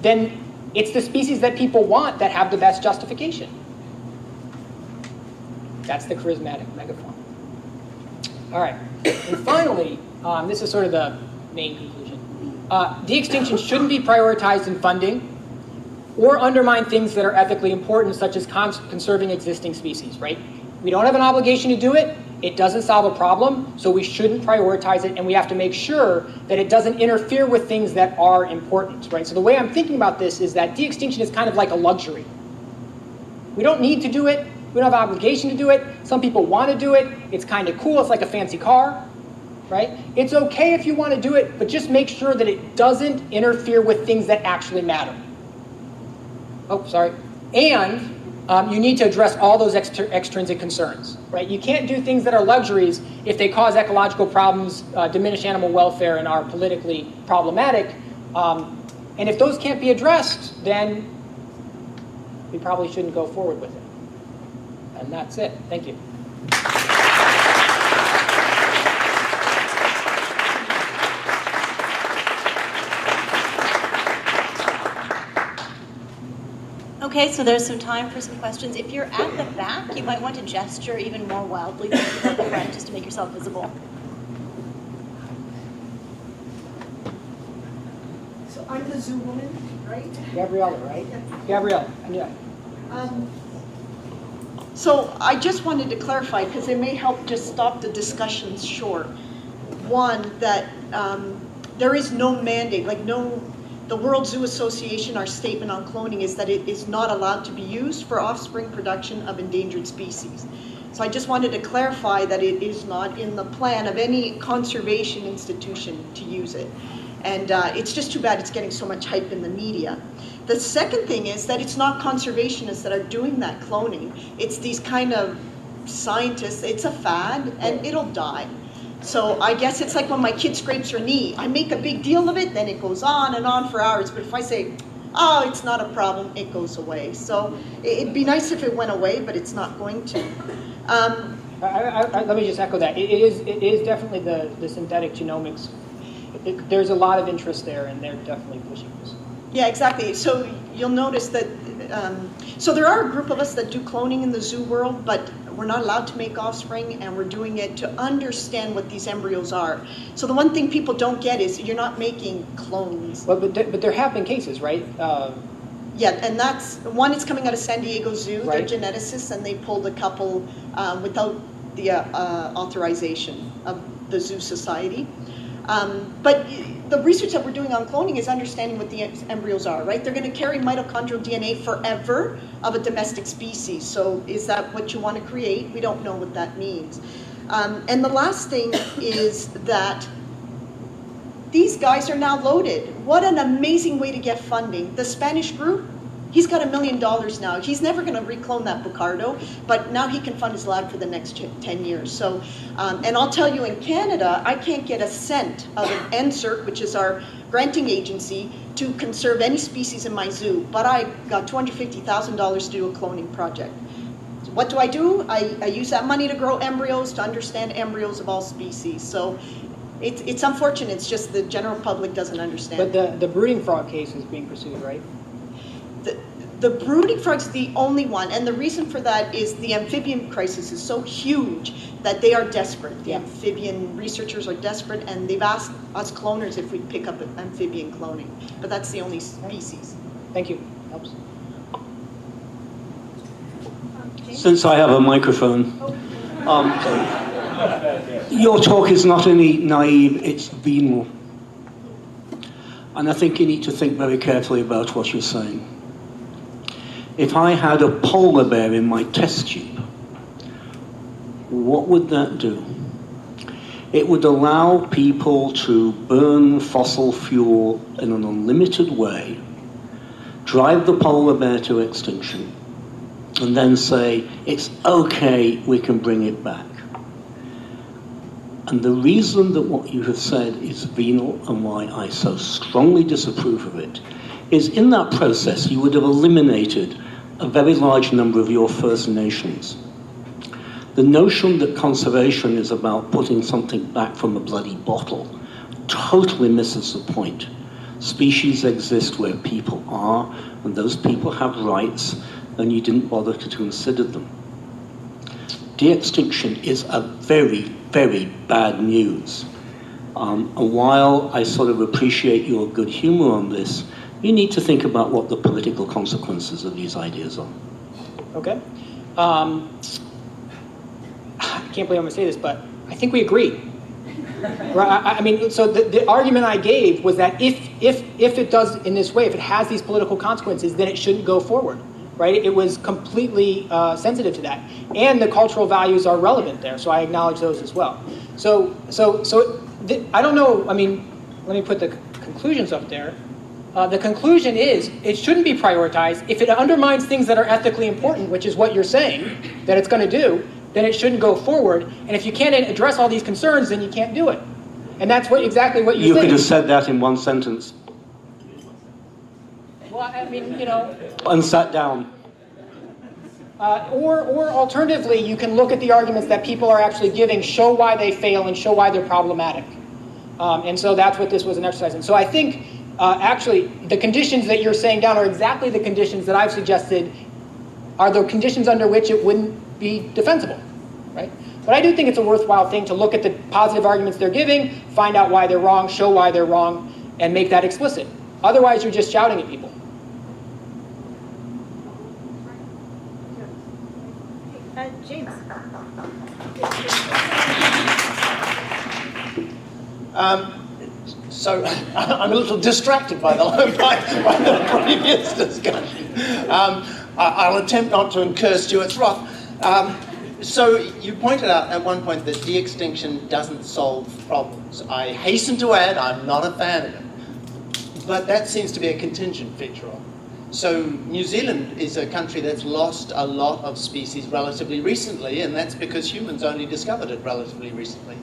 then it's the species that people want that have the best justification. That's the charismatic megafauna. All right, and finally, this is sort of the main conclusion. De-extinction shouldn't be prioritized in funding or undermine things that are ethically important, such as conserving existing species, right? We don't have an obligation to do it. It doesn't solve a problem, so we shouldn't prioritize it, and we have to make sure that it doesn't interfere with things that are important, right? So the way I'm thinking about this is that de-extinction is kind of like a luxury. We don't need to do it. We don't have an obligation to do it. Some people want to do it. It's kind of cool. It's like a fancy car, right? It's okay if you want to do it, but just make sure that it doesn't interfere with things that actually matter. Oh, sorry. And you need to address all those extrinsic concerns, right? You can't do things that are luxuries if they cause ecological problems, diminish animal welfare, and are politically problematic. And if those can't be addressed, then we probably shouldn't go forward with it. And that's it. Thank you. Okay, so there's some time for some questions. If you're at the back, you might want to gesture even more wildly than at the front, just to make yourself visible. So I'm the zoo woman, right? Gabriella, right? Gabriella, yeah. So I just wanted to clarify, because it may help just stop the discussions short. One, that there is no mandate, the World Zoo Association, our statement on cloning is that it is not allowed to be used for offspring production of endangered species. So I just wanted to clarify that it is not in the plan of any conservation institution to use it. And it's just too bad it's getting so much hype in the media. The second thing is that it's not conservationists that are doing that cloning. It's these kind of scientists. It's a fad, and it'll die. So I guess it's like when my kid scrapes her knee. I make a big deal of it, then it goes on and on for hours. But if I say, oh, it's not a problem, it goes away. So it'd be nice if it went away, but it's not going to. Let me just echo that. It is definitely the synthetic genomics. There's a lot of interest there, and they're definitely pushing this. Yeah, exactly. So you'll notice that, so there are a group of us that do cloning in the zoo world, but we're not allowed to make offspring, and we're doing it to understand what these embryos are. So the one thing people don't get is you're not making clones. Well, but there have been cases, right? Yeah, and that's, one is coming out of San Diego Zoo. Right. They're geneticists, and they pulled a couple without the authorization of the Zoo Society. But the research that we're doing on cloning is understanding what the embryos are, right? They're going to carry mitochondrial DNA forever of a domestic species. So is that what you want to create? We don't know what that means. And the last thing is that these guys are now loaded. What an amazing way to get funding. The Spanish group, He's got $1 million now. He's never going to reclone that Picardo, but now he can fund his lab for the next 10 years. So, and I'll tell you, in Canada, I can't get a cent out of NSERC, which is our granting agency, to conserve any species in my zoo, but I got $250,000 to do a cloning project. So what do? I use that money to grow embryos, to understand embryos of all species. So it's unfortunate, it's just the general public doesn't understand. But the brooding frog case is being pursued, right? The brooding frog's is the only one, and the reason for that is the amphibian crisis is so huge that they are desperate. The amphibian researchers are desperate, and they've asked us cloners if we'd pick up amphibian cloning, but that's the only species. Thank you. Helps. Since I have a microphone, your talk is not only naive, it's venal. And I think you need to think very carefully about what you're saying. If I had a polar bear in my test tube, what would that do? It would allow people to burn fossil fuel in an unlimited way, drive the polar bear to extinction, and then say, it's okay, we can bring it back. And the reason that what you have said is venal and why I so strongly disapprove of it is in that process you would have eliminated a very large number of your First Nations. The notion that conservation is about putting something back from a bloody bottle totally misses the point. Species exist where people are, and those people have rights, and you didn't bother to consider them. De-extinction is a very, very bad news. And while I sort of appreciate your good humor on this, you need to think about what the political consequences of these ideas are. Okay. I can't believe I'm going to say this, but I think we agree. Right? I mean, so the argument I gave was that if it does in this way, if it has these political consequences, then it shouldn't go forward. Right? It was completely sensitive to that, and the cultural values are relevant there. So I acknowledge those as well. So I don't know. I mean, let me put the conclusions up there. The conclusion is it shouldn't be prioritized. If it undermines things that are ethically important, which is what you're saying that it's going to do, then it shouldn't go forward. And if you can't address all these concerns, then you can't do it. And that's exactly what you're saying. You could have said that in one sentence. Well, I mean, you know. And sat down. Or alternatively, you can look at the arguments that people are actually giving, show why they fail, and show why they're problematic. And so that's what this was an exercise in. So I think, actually, the conditions that you're saying down are exactly the conditions that I've suggested are the conditions under which it wouldn't be defensible, right? But I do think it's a worthwhile thing to look at the positive arguments they're giving, find out why they're wrong, show why they're wrong, and make that explicit. Otherwise, you're just shouting at people. James. So I'm a little distracted by the previous discussion. I'll attempt not to incur Stuart's wrath. So you pointed out at one point that de-extinction doesn't solve problems. I hasten to add I'm not a fan of it. But that seems to be a contingent feature of it. So New Zealand is a country that's lost a lot of species relatively recently, and that's because humans only discovered it relatively recently.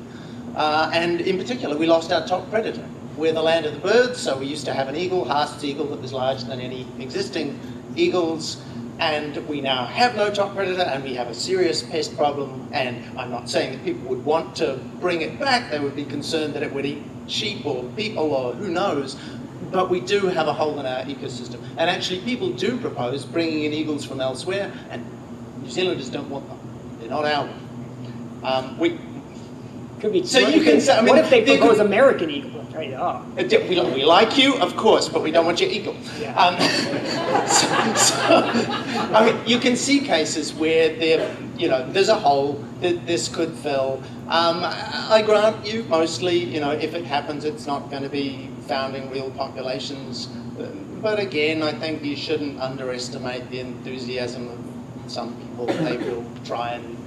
And in particular, we lost our top predator. We're the land of the birds, so we used to have an eagle, Haast's eagle, that was larger than any existing eagles, and we now have no top predator, and we have a serious pest problem, and I'm not saying that people would want to bring it back. They would be concerned that it would eat sheep or people or who knows, but we do have a hole in our ecosystem. And actually, people do propose bringing in eagles from elsewhere, and New Zealanders don't want them. They're not our Could be. So you can say, I mean, what if they propose American eagle? Right? Oh. We like you, of course, but we don't want your eagle. Yeah. I mean, you can see cases where there's a hole that this could fill. I grant you, mostly, if it happens, it's not going to be founding real populations. But again, I think you shouldn't underestimate the enthusiasm of some people. They will try and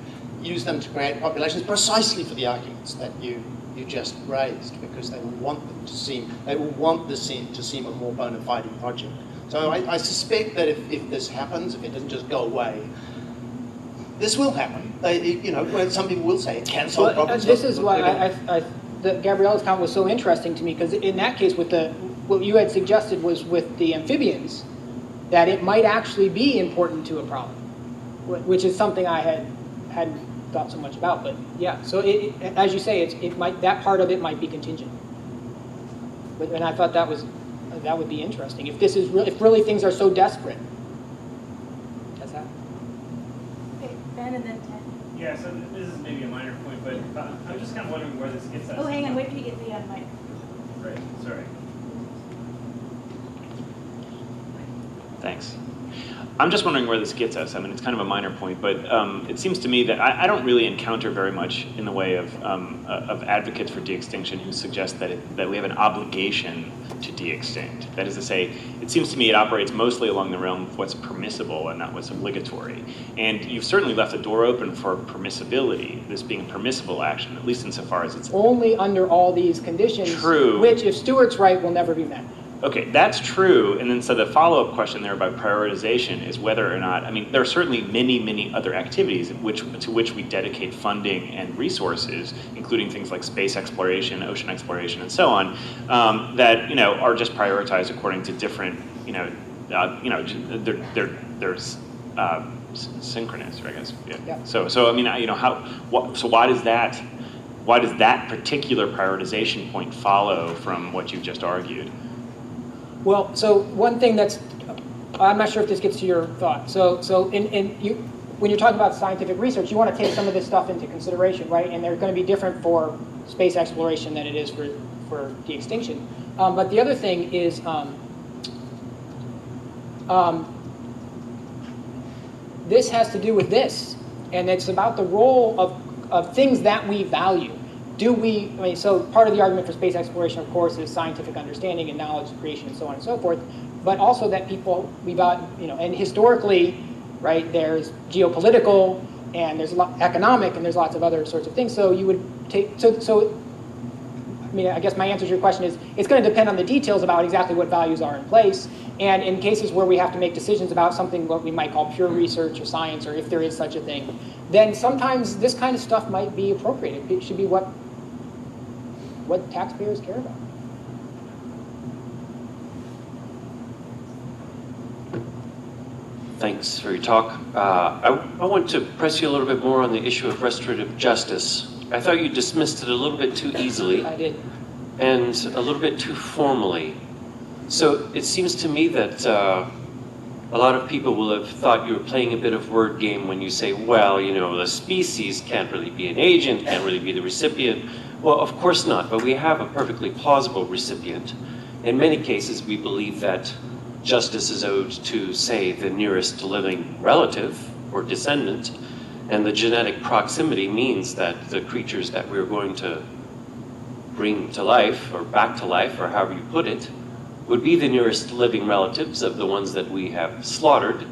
use them to create populations precisely for the arguments that you just raised, because they will want them to seem, to seem a more bona fide project. So I suspect that if this happens, if it doesn't just go away, this will happen. Where some people will say it can solve problems. This is why Gabriella's comment was so interesting to me, because in that case, what you had suggested was with the amphibians, that it might actually be important to a problem, which is something I hadn't thought so much about. But yeah, so as you say, that part of it might be contingent. And I thought that would be interesting if if really things are so desperate. That's that. Okay, Ben and then Ted. Yeah, so this is maybe a minor point, but I'm just kind of wondering where this gets us. Oh, hang on, wait till you get the mic. Right, sorry. Thanks. I'm just wondering where this gets us. I mean, it's kind of a minor point, but it seems to me that I don't really encounter very much in the way of advocates for de-extinction who suggest that we have an obligation to de-extinct. That is to say, it seems to me it operates mostly along the realm of what's permissible and not what's obligatory. And you've certainly left the door open for permissibility, this being a permissible action, at least insofar as it's only under all these conditions, true. Which, if Stewart's right, will never be met. Okay, that's true. And then so the follow-up question there about prioritization is whether or not, I mean, there are certainly many, many other activities to which we dedicate funding and resources, including things like space exploration, ocean exploration, and so on, that, are just prioritized according to different, they're synchronous, I guess. Yeah. So I mean, why does that particular prioritization point follow from what you've just argued? Well, so one thing I'm not sure if this gets to your thought. So when you're talking about scientific research, you want to take some of this stuff into consideration, right? And they're going to be different for space exploration than it is for de-extinction. But the other thing is, this has to do with this, and it's about the role of things that we value. So part of the argument for space exploration, of course, is scientific understanding and knowledge creation and so on and so forth, but also that and historically, right, there's geopolitical and there's economic and there's lots of other sorts of things. So you would I guess my answer to your question is it's going to depend on the details about exactly what values are in place. And in cases where we have to make decisions about something what we might call pure research or science, or if there is such a thing, then sometimes this kind of stuff might be appropriate. It should be what taxpayers care about. Thanks for your talk. I want to press you a little bit more on the issue of restorative justice. I thought you dismissed it a little bit too easily. I did. And a little bit too formally. So it seems to me that a lot of people will have thought you were playing a bit of word game when you say, well, the species can't really be an agent, can't really be the recipient. Well, of course not, but we have a perfectly plausible recipient. In many cases, we believe that justice is owed to, say, the nearest living relative or descendant, and the genetic proximity means that the creatures that we're going to bring to life, or back to life, or however you put it, would be the nearest living relatives of the ones that we have slaughtered,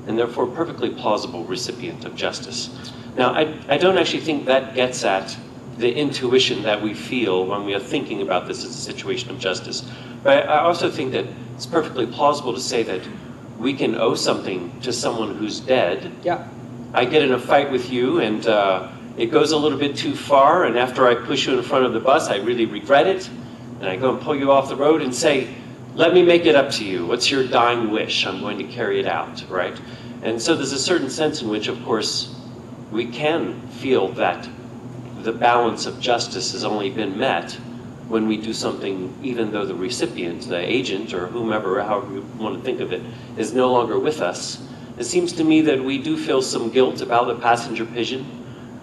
and therefore perfectly plausible recipient of justice. Now, I don't actually think that gets at the intuition that we feel when we are thinking about this as a situation of justice. But I also think that it's perfectly plausible to say that we can owe something to someone who's dead. Yeah. I get in a fight with you and it goes a little bit too far, and after I push you in front of the bus, I really regret it, and I go and pull you off the road and say, let me make it up to you. What's your dying wish? I'm going to carry it out, right? And so there's a certain sense in which, of course, we can feel that the balance of justice has only been met when we do something, even though the recipient, the agent, or whomever, however you want to think of it, is no longer with us. It seems to me that we do feel some guilt about the passenger pigeon.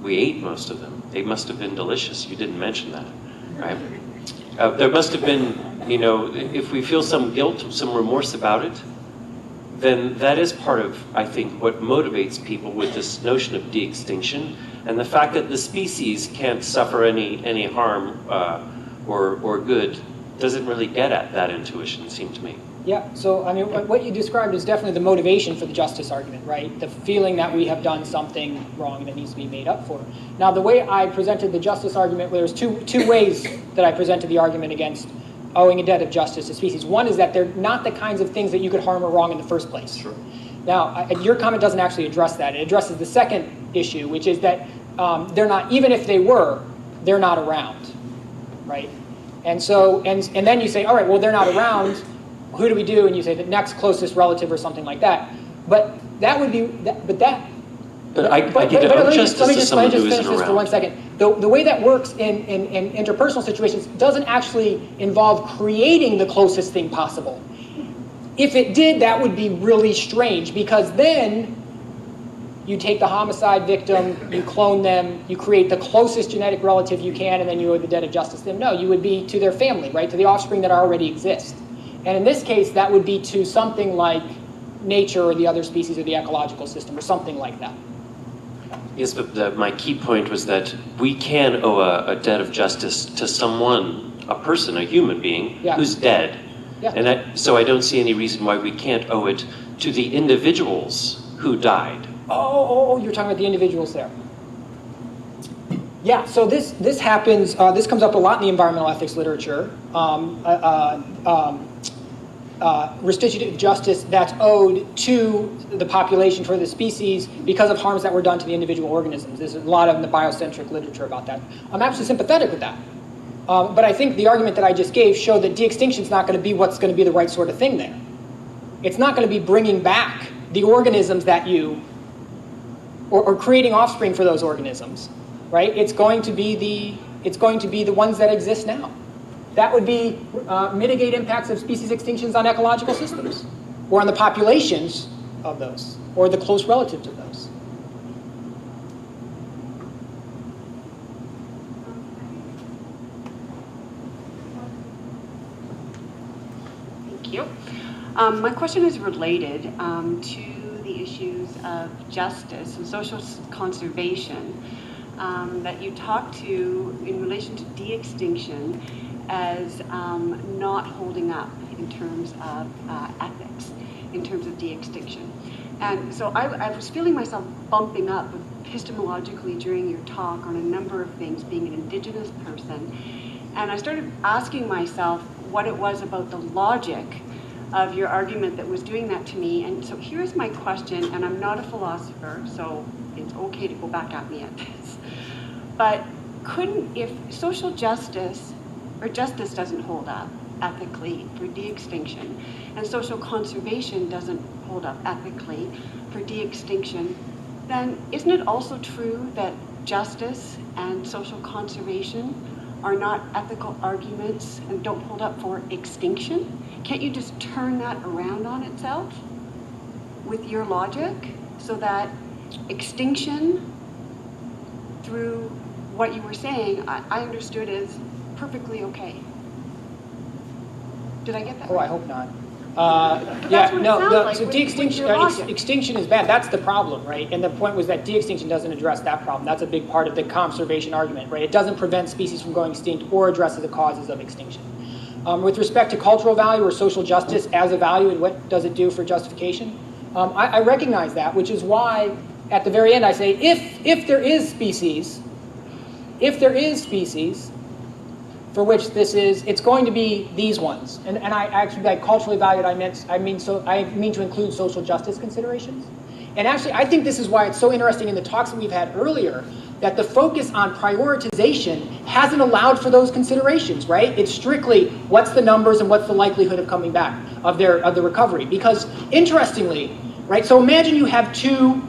We ate most of them. They must have been delicious. You didn't mention that, right? There must have been, if we feel some guilt, some remorse about it, then that is part of, I think, what motivates people with this notion of de-extinction, and the fact that the species can't suffer any harm or good doesn't really get at that intuition, it seemed to me. Yeah, so I mean, what you described is definitely the motivation for the justice argument, right? The feeling that we have done something wrong that needs to be made up for. Now, the way I presented the justice argument, well, there's two ways that I presented the argument against owing a debt of justice to species. One is that they're not the kinds of things that you could harm or wrong in the first place. Sure. Now, your comment doesn't actually address that. It addresses the second issue, which is that they're not, even if they were, they're not around, right? And so, and then you say, all right, well, they're not around. Who do we do? And you say the next closest relative or something like that. But that would be, but I get it. Justice is someone who finish isn't this for 1 around. second. The way that works in interpersonal situations doesn't actually involve creating the closest thing possible. If it did, that would be really strange, because then you take the homicide victim, you clone them, you create the closest genetic relative you can, and then you owe the debt of justice to them. No, you would be to their family, right? To the offspring that already exist. And in this case, that would be to something like nature or the other species or the ecological system or something like that. Yes, but my key point was that we can owe a debt of justice to someone, a person, a human being, Yeah. who's dead. Yeah. And so I don't see any reason why we can't owe it to the individuals who died. Oh, you're talking about the individuals there. Yeah, so this happens, this comes up a lot in the environmental ethics literature. Restitutive justice that's owed to the population for the species because of harms that were done to the individual organisms. There's a lot of the biocentric literature about that. I'm actually sympathetic with that. But I think the argument that I just gave showed that de-extinction is not going to be what's going to be the right sort of thing there. It's not going to be bringing back the organisms that you, or creating offspring for those organisms, right? It's going to be the ones that exist now. That would be mitigate impacts of species extinctions on ecological systems, or on the populations of those, or the close relatives of those. Thank you. My question is related to the issues of justice and social conservation that you talked to in relation to de-extinction as not holding up in terms of ethics, in terms of de-extinction. And so I was feeling myself bumping up epistemologically during your talk on a number of things, being an Indigenous person. And I started asking myself what it was about the logic of your argument that was doing that to me. And so here's my question, and I'm not a philosopher, so it's okay to go back at me at this. But if social justice, or justice doesn't hold up ethically for de-extinction, and social conservation doesn't hold up ethically for de-extinction, then isn't it also true that justice and social conservation are not ethical arguments and don't hold up for extinction? Can't you just turn that around on itself with your logic so that extinction, through what you were saying, I understood as perfectly okay? Did I get that Oh, right? I hope not. That's what it sounds like So with de-extinction, your logic. extinction is bad. That's the problem, right? And the point was that de-extinction doesn't address that problem. That's a big part of the conservation argument, right? It doesn't prevent species from going extinct or addresses the causes of extinction. With respect to cultural value or social justice as a value and what does it do for justification, I recognize that, which is why at the very end I say, if there is species for which this is, it's going to be these ones. And I actually, by culturally valued, I mean to include social justice considerations. And actually, I think this is why it's so interesting in the talks that we've had earlier, that the focus on prioritization hasn't allowed for those considerations, right? It's strictly what's the numbers and what's the likelihood of coming back, of the recovery. Because interestingly, right, so imagine you have two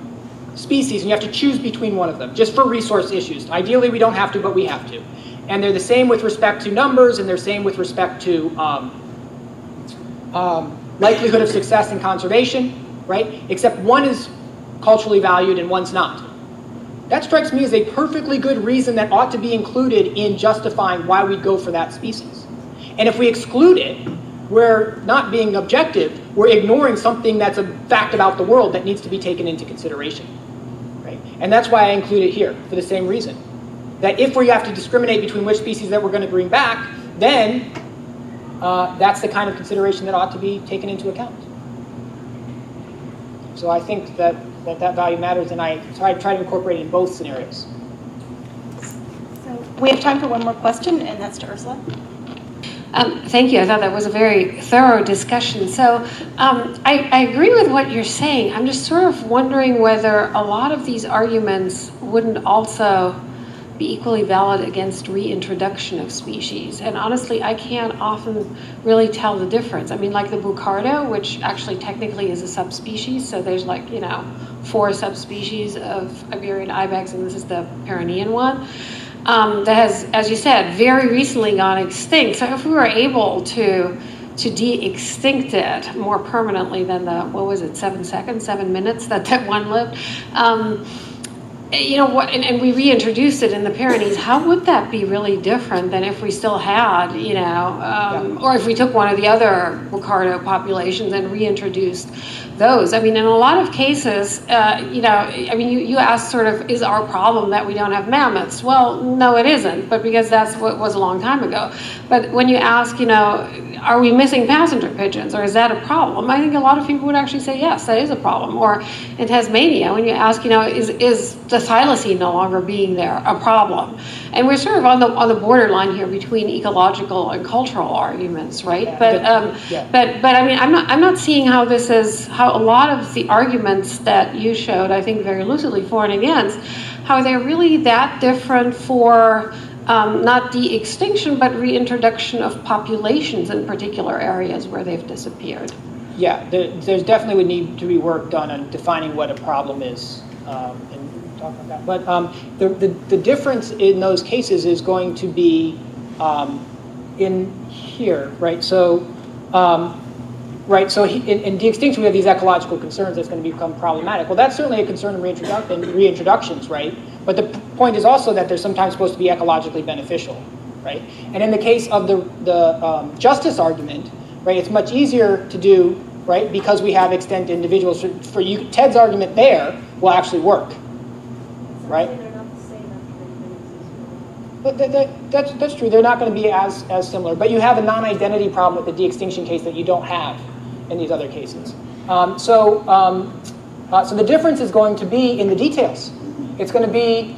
species and you have to choose between one of them, just for resource issues. Ideally, we don't have to, but we have to. And they're the same with respect to numbers, and they're the same with respect to likelihood of success in conservation, right? Except one is culturally valued and one's not. That strikes me as a perfectly good reason that ought to be included in justifying why we'd go for that species. And if we exclude it, we're not being objective, we're ignoring something that's a fact about the world that needs to be taken into consideration, right? And that's why I include it here, for the same reason. That if we have to discriminate between which species that we're going to bring back, then that's the kind of consideration that ought to be taken into account. So I think that value matters, and I try to incorporate it in both scenarios. So we have time for one more question, and that's to Ursula. Thank you. I thought that was a very thorough discussion. So I agree with what you're saying. I'm just sort of wondering whether a lot of these arguments wouldn't also be equally valid against reintroduction of species. And honestly, I can't often really tell the difference. I mean, like the bucardo, which actually technically is a subspecies, so there's 4 subspecies of Iberian ibex, and this is the Pyrenean one, that has, as you said, very recently gone extinct. So if we were able to de-extinct it more permanently than the, 7 minutes that one lived, and we reintroduced it in the Pyrenees, how would that be really different than if we still had, or if we took one of the other bucardo populations and reintroduced those? I mean, in a lot of cases, you asked sort of, is our problem that we don't have mammoths? Well, no, it isn't, but because that's what was a long time ago. But when you ask, are we missing passenger pigeons, or is that a problem? I think a lot of people would actually say, yes, that is a problem. Or in Tasmania, when you ask, is the thylacine no longer being there a problem? And we're sort of on the borderline here between ecological and cultural arguments, right? Yeah. But I mean, I'm not seeing how a lot of the arguments that you showed, I think very lucidly for and against, how they're really that different for not de-extinction, but reintroduction of populations in particular areas where they've disappeared. Yeah, there's definitely would need to be work done on defining what a problem is, and talk about that. But the difference in those cases is going to be in here, right? So, in de-extinction, we have these ecological concerns that's going to become problematic. Well, that's certainly a concern in reintroductions, right? But the point is also that they're sometimes supposed to be ecologically beneficial, right? And in the case of the justice argument, right, it's much easier to do, right, because we have extent individuals. For you, Ted's argument there will actually work, right? But that's true. They're not going to be as similar. But you have a non-identity problem with the de-extinction case that you don't have in these other cases. So the difference is going to be in the details. It's going to be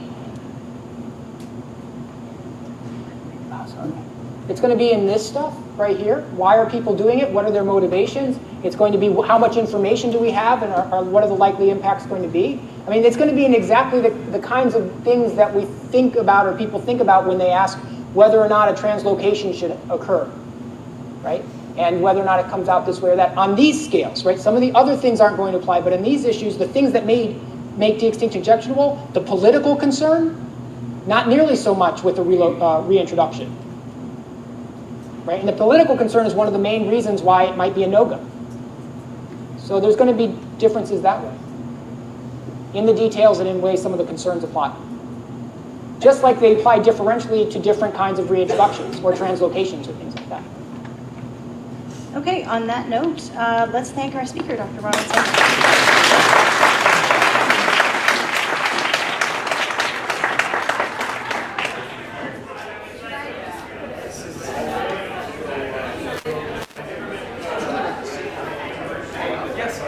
in this stuff right here. Why are people doing it? What are their motivations? It's going to be how much information do we have, and what are the likely impacts going to be? I mean, it's going to be in exactly the kinds of things that we think about or people think about when they ask whether or not a translocation should occur, right? And whether or not it comes out this way or that on these scales, right? Some of the other things aren't going to apply, but in these issues, the things that make de-extinction objectionable, the political concern, not nearly so much with the reintroduction, right? And the political concern is one of the main reasons why it might be a no-go. So there's going to be differences that way, in the details and in ways some of the concerns apply. Just like they apply differentially to different kinds of reintroductions or translocations or things like that. Okay, on that note, let's thank our speaker, Dr. Ronald Sandler. Yes.